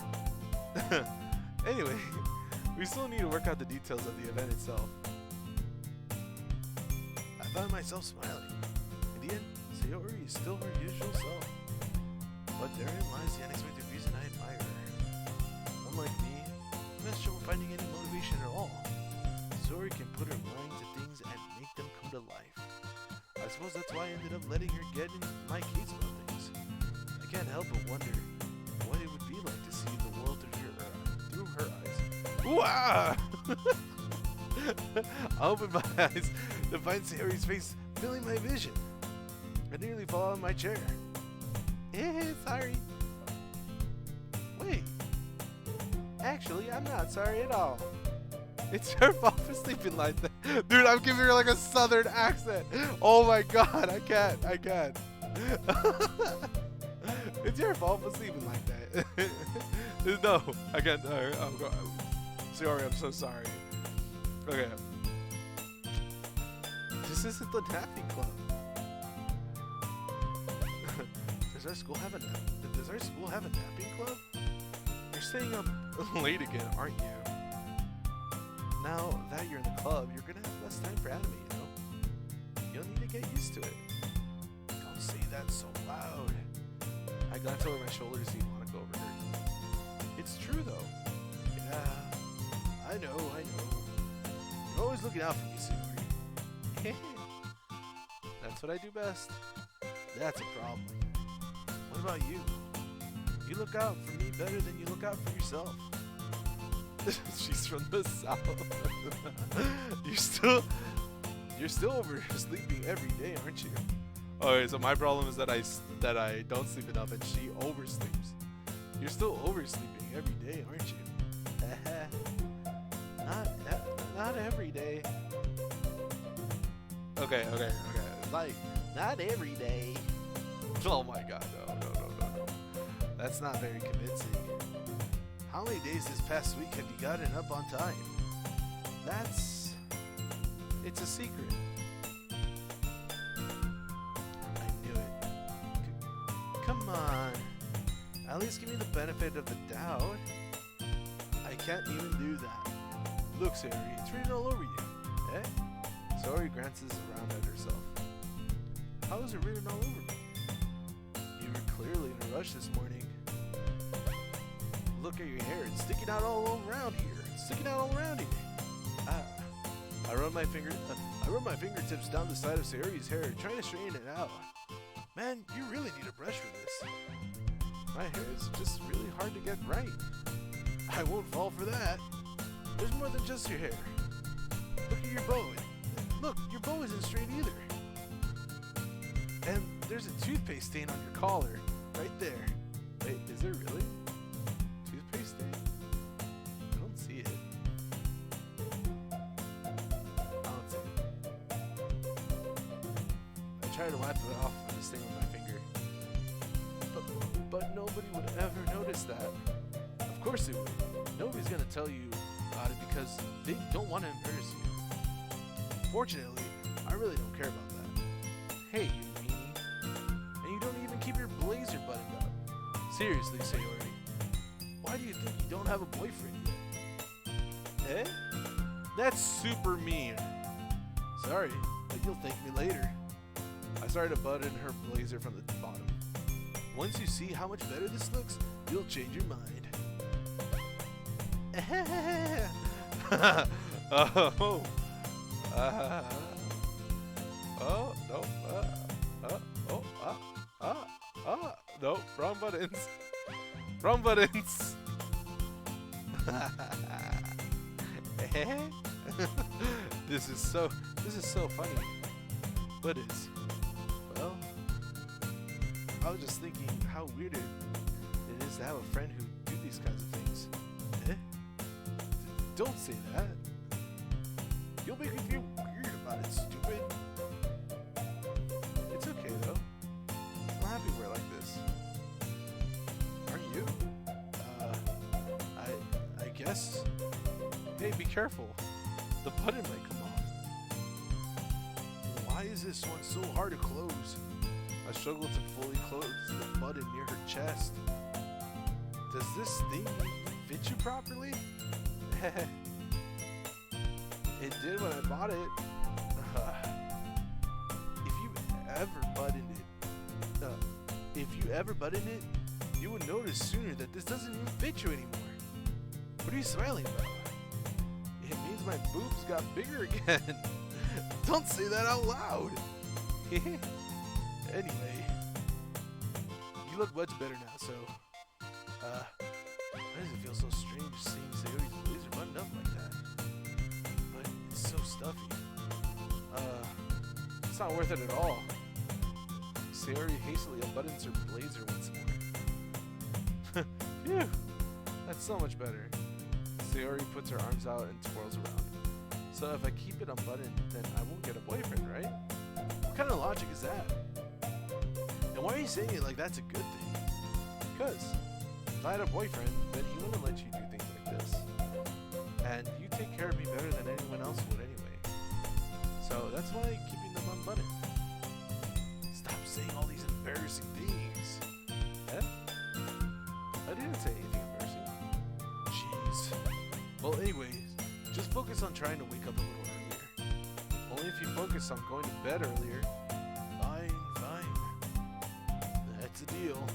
Anyway, we still need to work out the details of the event itself. I found myself smiling. In the end, Sayori is still her usual self. But therein lies the unexpected reason I admire her. Unlike me, I'm not sure we're finding any motivation at all. Sayori can put her mind to things and make them come to life. I suppose that's why I ended up letting her get in my case about things. I can't help but wonder what it Wow! I opened my eyes to find Sayori's face filling my vision. I nearly fell out of my chair. Sorry. Wait. Actually, I'm not sorry at all. It's your fault for sleeping like that. Dude, I'm giving her like a southern accent. Oh my god, I can't. It's your fault for sleeping like that. No, I can't. Sorry, I'm so sorry. Okay. This isn't the napping club. Does our school have a napping club? You're staying up late again, aren't you? Now that you're in the club, you're gonna have less time for anime, you know? You'll need to get used to it. Don't say that so loud. I glanced over my shoulder to see Monica overheard. It's true though. Yeah, I know. You're always looking out for me, Sayori. That's what I do best. That's a problem. What about you? You look out for me better than you look out for yourself. She's from the south. You're still oversleeping every day, aren't you? Okay, so my problem is that I don't sleep enough and she oversleeps. You're still oversleeping every day, aren't you? Not every day. Okay. Like, not every day. Oh my god, no. That's not very convincing. How many days this past week have you gotten up on time? It's a secret. I knew it. Come on. At least give me the benefit of the doubt. I can't even do that. Look, Sayori, it's written all over you. Eh? Sayori glances around at herself. How is it written all over me? You were clearly in a rush this morning. Look at your hair, it's sticking out all around here. I run my fingertips down the side of Sayori's hair, trying to straighten it out. Man, you really need a brush for this. My hair is just really hard to get right. I won't fall for that. There's more than just your hair. Look at your bow. Look, your bow isn't straight either. And there's a toothpaste stain on your collar, right there. Wait, is there really? Toothpaste stain? I don't see it. I try to wipe it off with the stain on my finger. But nobody would ever notice that. Of course they would. Nobody's gonna tell you about it because they don't want to embarrass you. Fortunately, I really don't care about that. Hey, you meanie. And you don't even keep your blazer buttoned up. Seriously, Sayori. Why do you think you don't have a boyfriend yet? Eh? That's super mean. Sorry, but you'll thank me later. I started to button her blazer from the bottom. Once you see how much better this looks, you'll change your mind. No, wrong buttons. Wrong buttons. This is so funny. What is? Well, I was just thinking how weird it is to have a friend who do these kinds of things. Eh? Don't say that. You'll make me feel weird about it, stupid. It's okay though. I'm happy we're like this. Aren't you? I guess. Hey, be careful. The button might come off. Why is this one so hard to close? I struggle to fully close the button near her chest. Does this thing fit you properly? It did when I bought it. If you ever button it, you would notice sooner that this doesn't even fit you anymore. What are you smiling about? It means my boobs got bigger again. Don't say that out loud. Anyway, you look much better now, so why does it feel so strange seeing Sayori's blazer buttoned up like that. But it's so stuffy. It's not worth it at all. Sayori hastily unbuttons her blazer once more. Phew! That's so much better. Sayori puts her arms out and twirls around. So if I keep it unbuttoned, then I won't get a boyfriend, right? What kind of logic is that? And why are you saying it like that's a good thing? Because if I had a boyfriend, then he wouldn't let you do things like this. And you take care of me better than anyone else would anyway. So that's why keeping them unbuttoned. Stop saying all these embarrassing things. Eh? I didn't say anything embarrassing. Jeez. Well, anyways, just focus on trying to wake up a little earlier. Only if you focus on going to bed earlier. Fine, fine. That's a deal.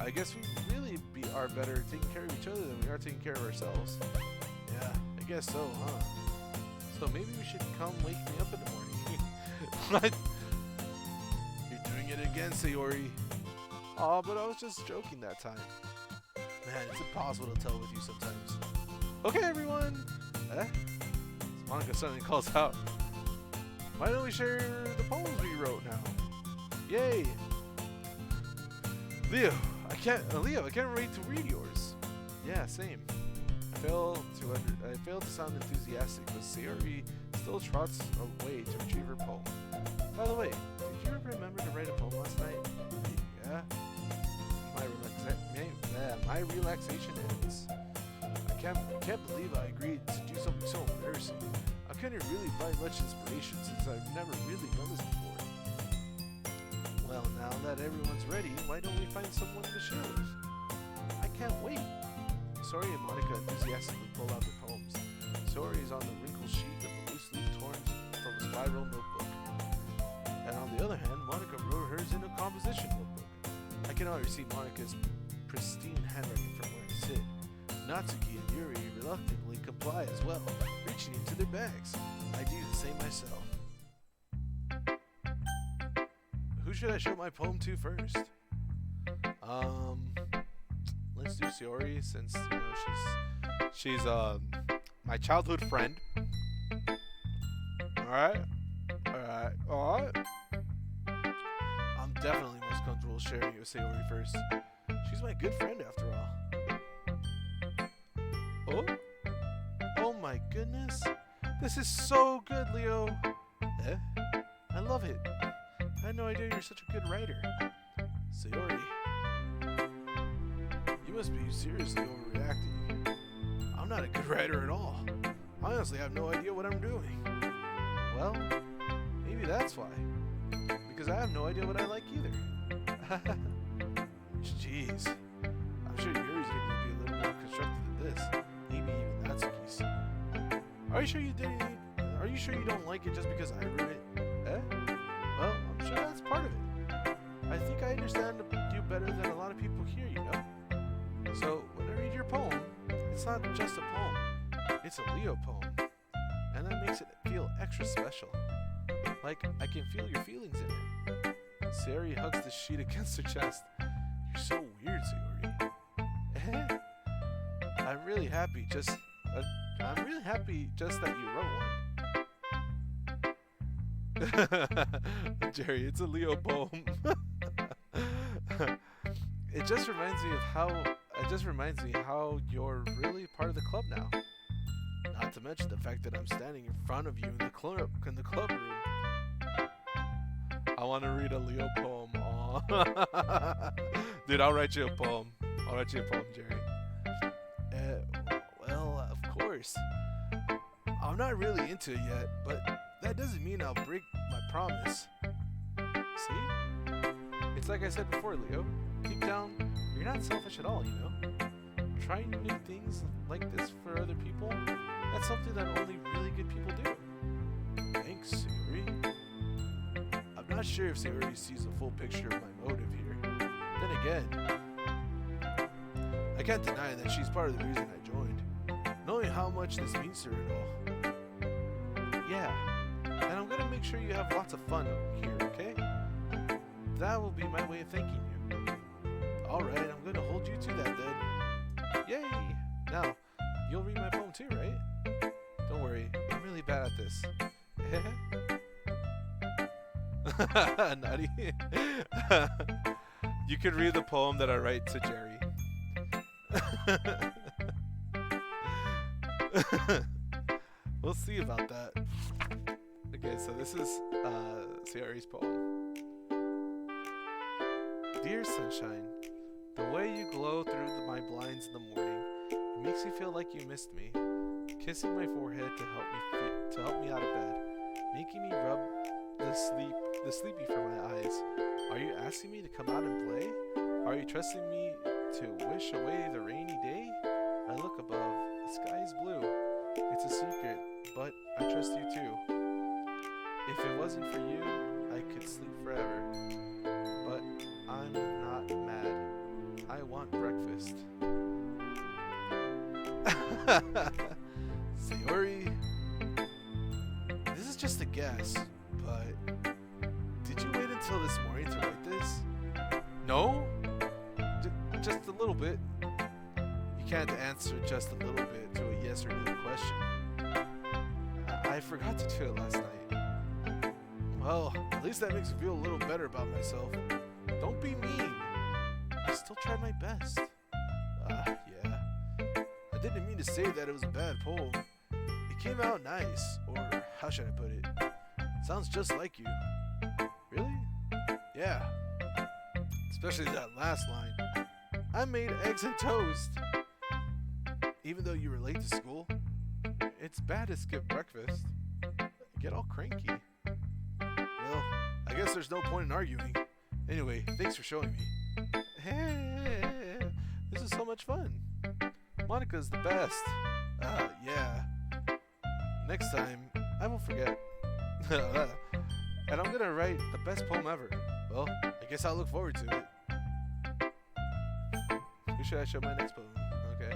I guess we really are better taking care of each other than we are taking care of ourselves. Yeah, I guess so, huh? So maybe we should come wake me up in the morning. What? You're doing it again, Sayori. Aw, but I was just joking that time. Man, it's impossible to tell with you sometimes. Okay, everyone. Monica suddenly calls out. Why don't we share the poems we wrote now? Yay! Leo, I can't wait to read yours. Yeah, same. I failed to sound enthusiastic, but Sayori still trots away to retrieve her poem. By the way, did you remember to write a poem last night? Yeah. My relaxation ends. I can't believe I agreed to do something so embarrassing. I couldn't really find much inspiration since I've never really done this before. Well, now that everyone's ready, why don't we find someone to share with? I can't wait. Sayori and Monica enthusiastically pull out their poems. Sayori is on the wrinkled sheet of a loose leaf torn from a spiral notebook. And on the other hand, Monica wrote hers in a composition notebook. I can already see Monica's pristine handwriting from where I sit. Natsuki and Yuri reluctantly comply as well, reaching into their bags. I do the same myself. Who should I show my poem to first? Let's do Sayori since she's my childhood friend. Alright. I'm definitely most comfortable sharing it with Sayori first. She's my good friend after all. Oh my goodness. This is so good, Leo. I love it. I had no idea you're such a good writer. Sayori, you must be seriously overreacting. I'm not a good writer at all. I honestly have no idea what I'm doing. Well, maybe that's why. Because I have no idea what I like either. Jeez. I'm sure yours is going to be a little more constructive than this. Maybe even Natsuki's. Are you sure you don't like it just because I wrote it? Well, I'm sure that's part of it. I think I understand you better than a lot of people here, you know? So, when I read your poem, it's not just a poem. It's a Leo poem. And that makes it feel extra special. Like, I can feel your feelings in it. Sayori hugs the sheet against her chest. You're so weird, Sayori. I'm really happy just that you wrote one. Jerry, it's a Leo poem. It just reminds me how you're really part of the club now. Not to mention the fact that I'm standing in front of you in the club room. I want to read a Leo poem. Aww. Dude, I'll write you a poem. Jerry. Well, of course. I'm not really into it yet, but that doesn't mean I'll break my promise. See? It's like I said before, Leo. Deep down, you're not selfish at all, you know? Trying new things like this for other people, that's something that only really good people do. Thanks, Sayori. I'm not sure if Sayori sees the full picture of my motive here. Then again, I can't deny that she's part of the reason I joined. Knowing how much this means to her and all. Yeah, and I'm gonna make sure you have lots of fun here, okay? That will be my way of thanking you. Alright, I'm gonna hold you to that then. Yay! Now, you'll read my poem too, right? Don't worry, I'm really bad at this. Nutty. You could read the poem that I write to Jerry. We'll see about that. Okay, so this is Sayori's poem. Dear sunshine, the way you glow through my blinds in the morning, it makes me feel like you missed me. Kissing my forehead to help me out of bed, making me rub the sleepy from my eyes. Are you asking me to come out and play? Are you trusting me to wish away the rainy day? I look above, the sky is blue. It's a secret, but I trust you too. If it wasn't for you, I could sleep forever. But I'm not mad. I want breakfast. Sayori, this is just a guess, but did you wait until this morning to write this? No? Just a little bit. You can't answer just a little bit to a yes or no question. I forgot to do it last night. Well, at least that makes me feel a little better about myself. Don't be mean. I still tried my best. Yeah. I didn't mean to say that it was a bad poem. It came out nice, or how should I put it? Sounds just like you. Really? Yeah. Especially that last line. I made eggs and toast. Even though you were late to school, it's bad to skip breakfast. Get all cranky. Well, I guess there's no point in arguing. Anyway, thanks for showing me. Hey, this is so much fun. Monica's the best. Yeah. Next time, I won't forget. And I'm gonna write the best poem ever. Well, I guess I'll look forward to it. Who should I show my next poem? Okay.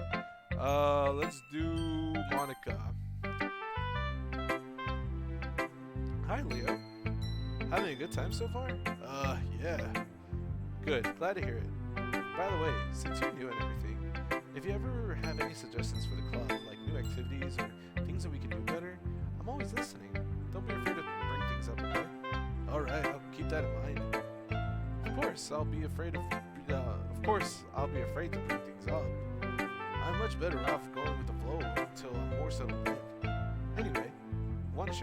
Let's do Monica. Hi, Leo. Having a good time so far? Yeah. Good. Glad to hear it. By the way, since you're new and everything, if you ever have any suggestions for the club, like new activities or things that we can do better, I'm always listening. Don't be afraid to bring things up, okay? Alright, I'll keep that in mind. Of course, I'll be afraid to bring things up. I'm much better off going with the flow until I'm more settled in. Anyway, want to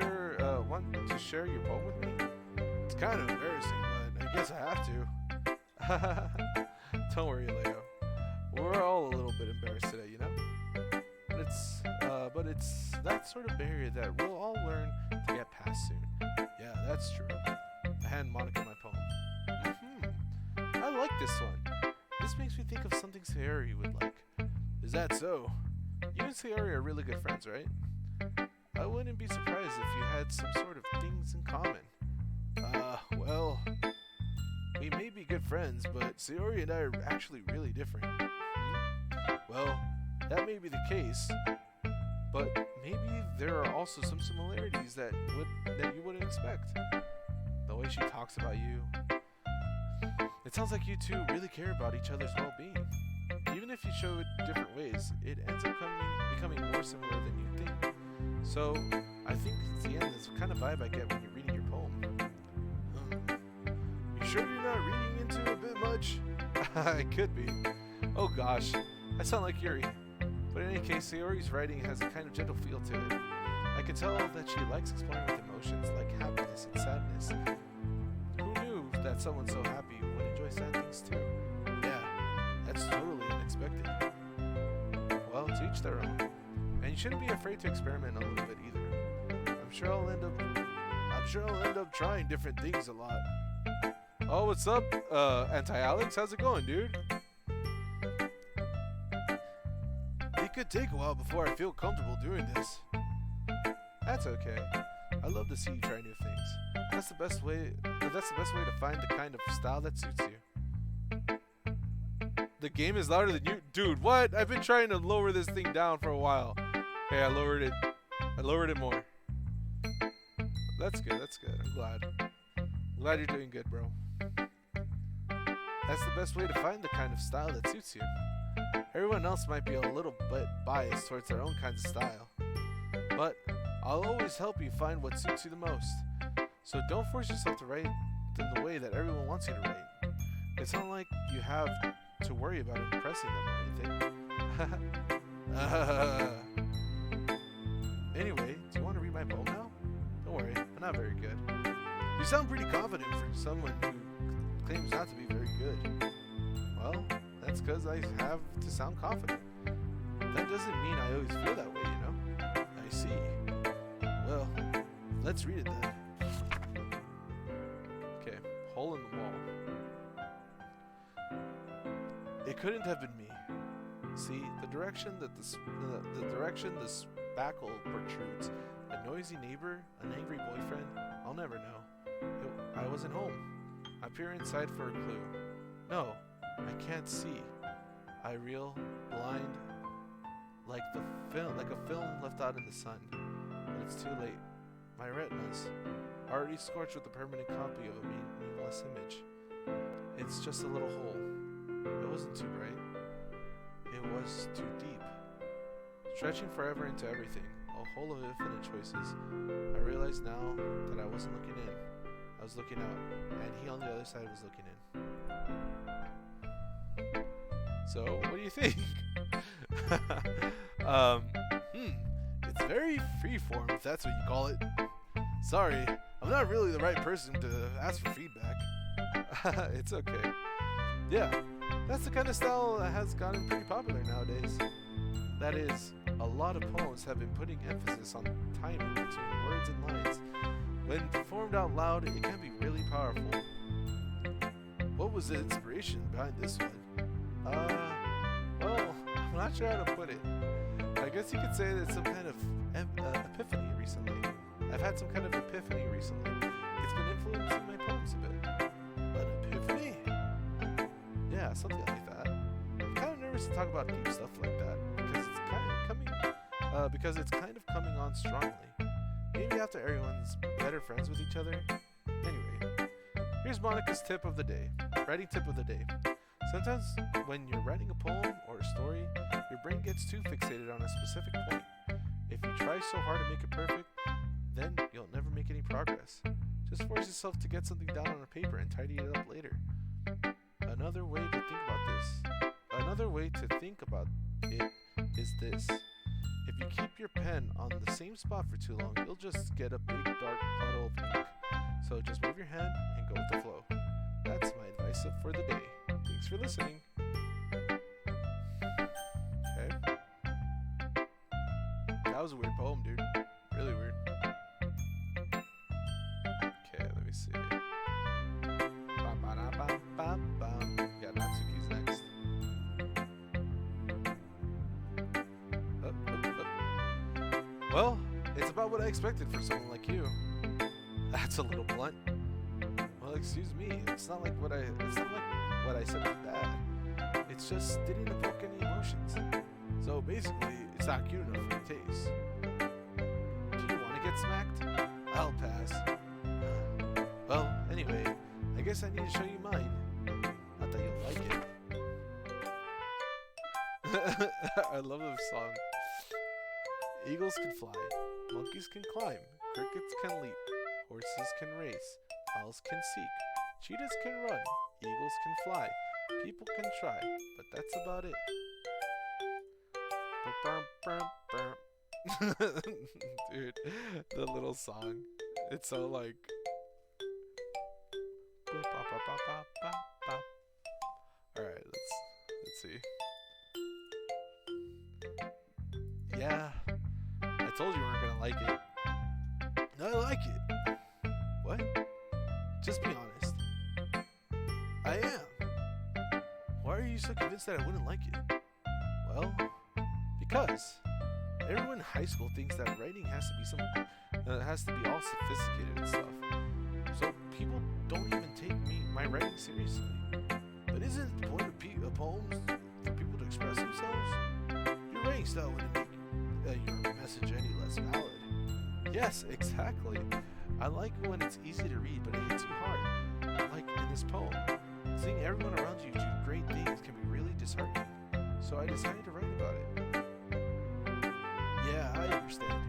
share your poem with me? It's kind of embarrassing, but I guess I have to. Don't worry, Leo. We're all a little bit embarrassed today, you know? But it's that sort of barrier that we'll all learn to get past soon. Yeah, that's true. I hand Monica my poem. I like this one. This makes me think of something Sayori would like. Is that so? You and Sayori are really good friends, right? I wouldn't be surprised if you had some sort of things in common. Well, we may be good friends, but Sayori and I are actually really different. Well, that may be the case, but maybe there are also some similarities that you wouldn't expect. The way she talks about you. It sounds like you two really care about each other's well-being. Even if you show it different ways, it ends up becoming more similar than you think. So, I think it's the end. That's the kind of vibe I get when you're reading your poem. You sure you're not reading into it a bit much? I could be. Oh gosh, I sound like Yuri. But in any case, Sayori's writing has a kind of gentle feel to it. I could tell that she likes exploring with emotions like happiness and sadness. Who knew that someone so happy would enjoy sad things too? Yeah, that's totally unexpected. Well, to each their own. And you shouldn't be afraid to experiment a little bit either. I'm sure I'll end up trying different things a lot. Oh, what's up, Anti-Alex? How's it going, dude? It could take a while before I feel comfortable doing this. That's okay. I love to see you try new things. That's the best way to find the kind of style that suits you. The game is louder than you, dude. What? I've been trying to lower this thing down for a while. Hey, I lowered it more. That's good. I'm glad you're doing good, bro. That's the best way to find the kind of style that suits you. Everyone else might be a little bit biased towards their own kinds of style, but I'll always help you find what suits you the most. So don't force yourself to write in the way that everyone wants you to write. It's not like you have to worry about impressing them or anything. Anyway, do you want to read my poem now? Don't worry, I'm not very good. You sound pretty confident for someone who claims not to be very good. Well, that's because I have to sound confident. That doesn't mean I always feel that way, you know? I see. Well, let's read it then. Okay, hole in the wall. It couldn't have been me. See, the direction the spackle protrudes, a noisy neighbor, an angry boyfriend, I'll never know. I wasn't home. I peer inside for a clue. No, I can't see. I reel, blind, like a film left out in the sun. But it's too late. My retinas, already scorched with a permanent copy of a meaningless image. It's just a little hole. It wasn't too bright. It was too deep. Stretching forever into everything, a hole of infinite choices. I realized now that I wasn't looking in. I was looking out, and he on the other side was looking in. So, what do you think? It's very freeform, if that's what you call it. Sorry, I'm not really the right person to ask for feedback. It's okay. Yeah, that's the kind of style that has gotten pretty popular nowadays. That is, a lot of poems have been putting emphasis on timing between words and lines. When performed out loud, it can be really powerful. What was the inspiration behind this one? Well, I'm not sure how to put it. I guess you could say that it's some kind of epiphany recently. I've had some kind of epiphany recently. It's been influencing my poems a bit. An epiphany? Yeah, something like that. I'm kind of nervous to talk about deep stuff like that because it's kind of coming on strongly. Maybe after everyone's better friends with each other. Anyway, here's Monica's tip of the day. Writing tip of the day. Sometimes when you're writing a poem or a story, your brain gets too fixated on a specific point. If you try so hard to make it perfect, then you'll never make any progress. Just force yourself to get something down on a paper and tidy it up later. Another way to think about it is this. If you keep your pen on the same spot for too long, you'll just get a big dark puddle of ink. So just move your hand and go with the flow. That's my advice for the day. Thanks for listening. Okay. That was a weird poem, dude. Really weird. Okay, let me see. Yeah, Natsuki's next. Well, it's about what I expected for someone like you. That's a little blunt. Well, excuse me. It's not like what I said was bad. It's just didn't evoke any emotions. So basically, it's not cute enough for your taste. Do you want to get smacked? I'll pass. Well, anyway, I guess I need to show you mine. Not that you'll like it. I love this song. Eagles can fly, monkeys can climb, crickets can leap, horses can race, owls can seek, cheetahs can run, eagles can fly, people can try, but that's about it. Dude, the little song, it's so like... Alright, let's see. Yeah, I told you we weren't gonna like it. I like it. What? Just be honest. I am. Why are you so convinced that I wouldn't like it? Well, because everyone in high school thinks that writing has to be all sophisticated and stuff. So people don't even take my writing seriously. But isn't the point of poems for people to express themselves? Your writing style wouldn't make your message any less valid. Yes, exactly. I like when it's easy to read, but it hits you hard. Like in this poem, seeing everyone around you do great things can be really disheartening. So I decided to write about it. Yeah, I understand.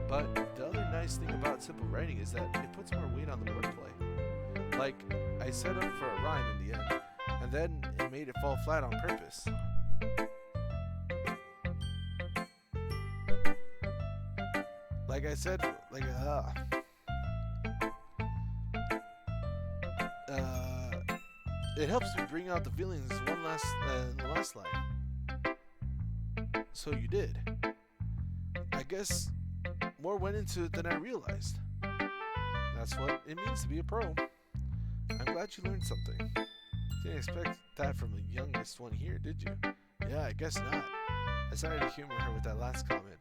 But the other nice thing about simple writing is that it puts more weight on the wordplay. Like, I set up for a rhyme in the end, and then it made it fall flat on purpose. Like I said, it helps me bring out the feelings in the last line. So you did. I guess more went into it than I realized. That's what it means to be a pro. I'm glad you learned something. Didn't expect that from the youngest one here, did you? Yeah, I guess not. I started to humor her with that last comment.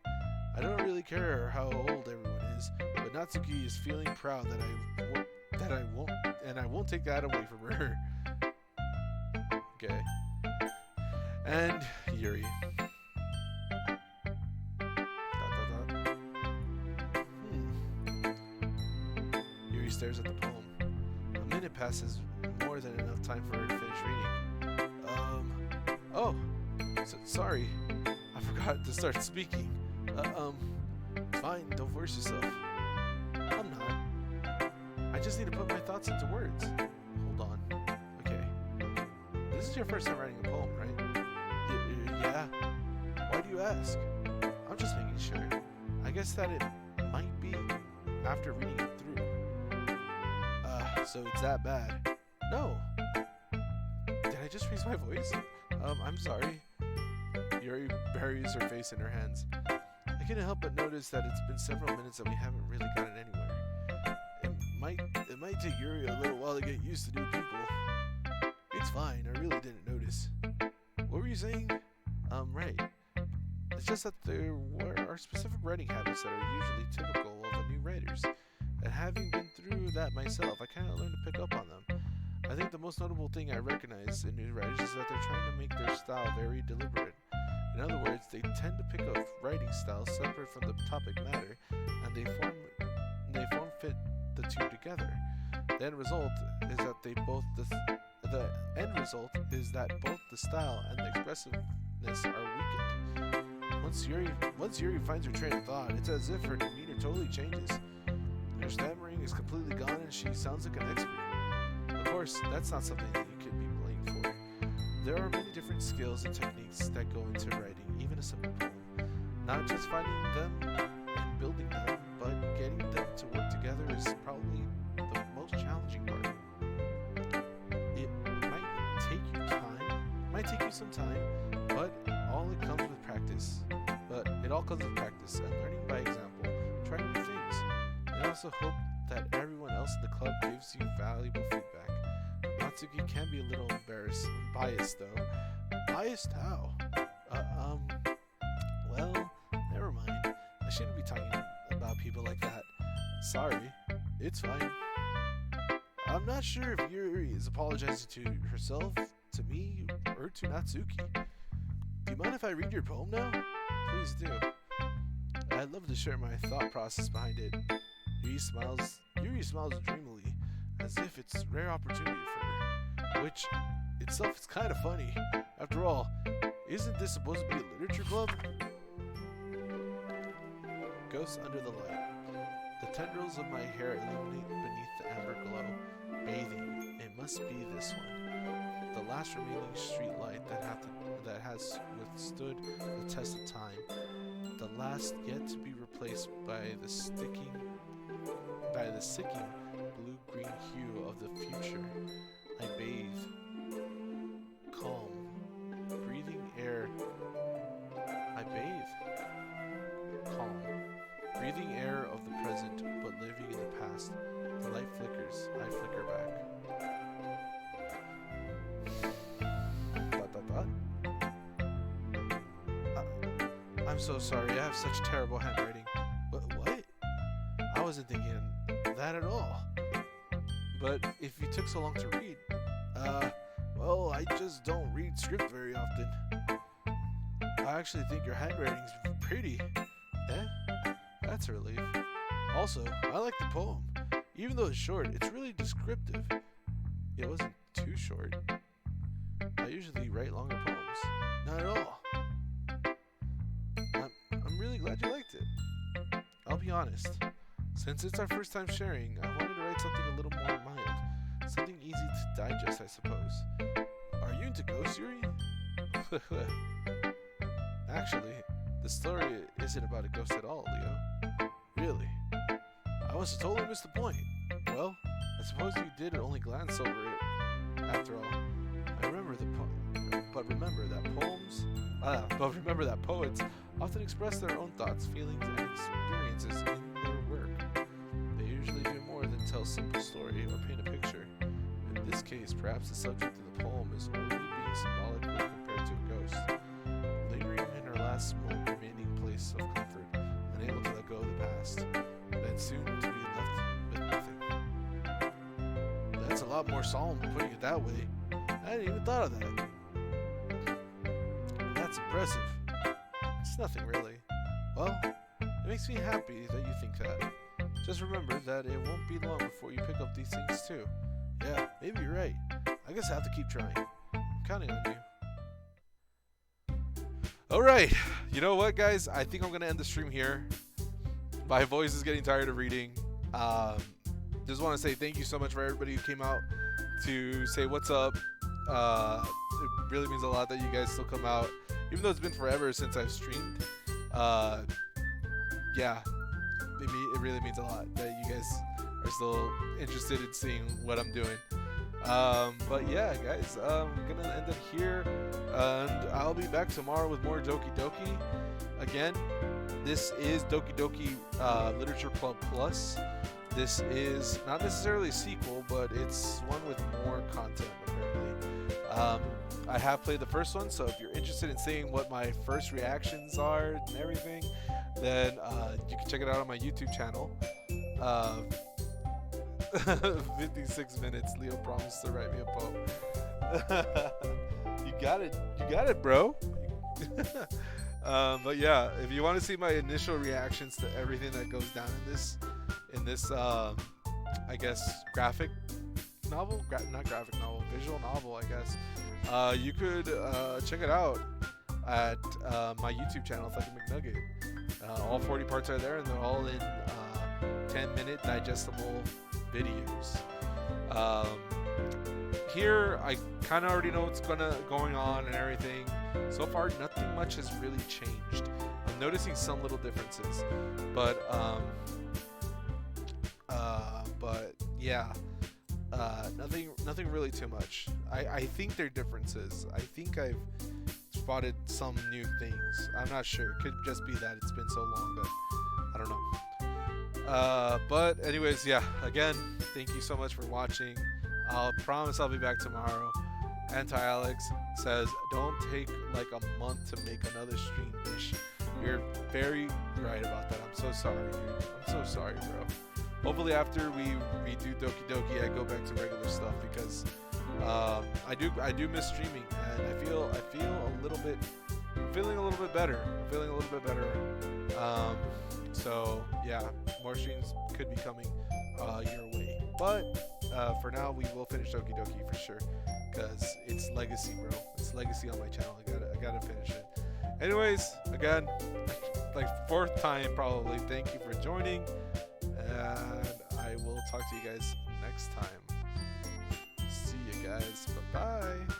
I don't really care how old everyone is, but Natsuki is feeling proud that I won't take that away from her. Okay. And Yuri. Yuri stares at the poem. A minute passes, more than enough time for her to finish reading. Oh, sorry. I forgot to start speaking. Fine, don't force yourself. I'm not. I just need to put my thoughts into words. Hold on. Okay. This is your first time writing a poem, right? Yeah. Why do you ask? I'm just making sure. I guess that it might be after reading it through. So it's that bad. No. Did I just raise my voice? I'm sorry. Yuri buries her face in her hands. I couldn't help but notice that it's been several minutes that we haven't really gotten anywhere. It might take Yuri a little while to get used to new people. It's fine, I really didn't notice. What were you saying? Right. It's just that there are specific writing habits that are usually typical of a new writers. And having been through that myself, I kind of learned to pick up on them. I think the most notable thing I recognize in new writers is that they're trying to make their style very deliberate. In other words, they tend to pick up writing styles separate from the topic matter, and they form fit the two together. The end result is that both the style and the expressiveness are weakened. Once Yuri finds her train of thought, it's as if her demeanor totally changes. Her stammering is completely gone, and she sounds like an expert. Of course, that's not something that you can be blamed for. There are many different skills and techniques that go into writing, even a simple poem. Not just finding them and building them, but getting them to work together is probably the most challenging part. It might take you some time, but it all comes with practice and learning by example, trying new things. I also hope that everyone else in the club gives you valuable feedback. Natsuki can be a little biased though. Biased how? Well, never mind. I shouldn't be talking about people like that. Sorry. It's fine. I'm not sure if Yuri is apologizing to herself, to me, or to Natsuki. Do you mind if I read your poem now? Please do. I'd love to share my thought process behind it. Yuri smiles dreamily, as if it's a rare opportunity for her, which itself is kind of funny. After all, isn't this supposed to be a literature club? Ghosts under the light. The tendrils of my hair illuminate beneath the amber glow, bathing. It must be this one. The last remaining street light that has withstood the test of time. The last yet to be replaced by the sicking blue-green hue of the future. I bathe, calm, breathing air. I bathe, calm, breathing air of the present, but living in the past. The light flickers. I flicker back. I'm so sorry. I have such terrible handwriting. What? I wasn't thinking that at all. But if you took so long to read, well, I just don't read script very often. I actually think your handwriting's pretty. That's a relief. Also, I like the poem. Even though it's short, it's really descriptive. It wasn't too short. I usually write longer poems. Not at all. I'm really glad you liked it. I'll be honest. Since it's our first time sharing, I wanted to write something a little more mild. Something easy to digest, I suppose. Are you into ghosts, Yuri? Actually, the story isn't about a ghost at all, Leo. Really? I must have totally missed the point. Well, I suppose you did only glance over it. After all, I remember but remember that poets often express their own thoughts, feelings, and experiences in their work. They usually do more than tell a simple story or paint a picture. In this case, perhaps the subject of the poem is only being symbolically compared to a ghost, lingering in her last remaining place of comfort, unable to let go of the past, then soon to be left with nothing. That's a lot more solemn putting it that way. I hadn't even thought of that. That's impressive. It's nothing really. Well, it makes me happy that you think that. Just remember that it won't be long before you pick up these things too. Yeah, maybe you're right. I guess I have to keep trying. I'm counting on you. Alright, you know what guys? I think I'm going to end the stream here. My voice is getting tired of reading. Just want to say thank you so much for everybody who came out to say what's up. It really means a lot that you guys still come out. Even though it's been forever since I've streamed. Yeah, it really means a lot that you guys are still interested in seeing what I'm doing. But yeah, guys, I'm gonna end it here, and I'll be back tomorrow with more Doki Doki. Again, this is Doki Doki Literature Club Plus. This is not necessarily a sequel, but it's one with more content apparently. I have played the first one, so if you're interested in seeing what my first reactions are and everything, then you can check it out on my YouTube channel. 56 minutes. Leo promised to write me a poem. You got it, bro. But yeah, if you want to see my initial reactions to everything that goes down in this, I guess graphic novel, not graphic novel, visual novel, I guess. You could check it out at my YouTube channel, Fucking McNugget. All 40 parts are there, and they're all in 10-minute digestible videos. Here, I kind of already know what's going on and everything. So far, nothing much has really changed. I'm noticing some little differences, but yeah, nothing really too much. I think they're differences. I think I've spotted some new things. I'm not sure. It could just be that it's been so long, but I don't know. But anyways, yeah, again, thank you so much for watching. I'll promise I'll be back tomorrow. Anti-Alex says, don't take like a month to make another stream, Bish. You're very right about that. I'm so sorry, dude. I'm so sorry, bro. Hopefully after we redo Doki Doki, I go back to regular stuff, because I do miss streaming, and I feel a little bit, I'm feeling a little bit better. So yeah, more streams could be coming your way. But for now, we will finish Doki Doki for sure, because it's legacy, bro. It's legacy on my channel. I gotta finish it. Anyways, again, like fourth time probably. Thank you for joining, and I will talk to you guys next time. See you guys. Bye bye.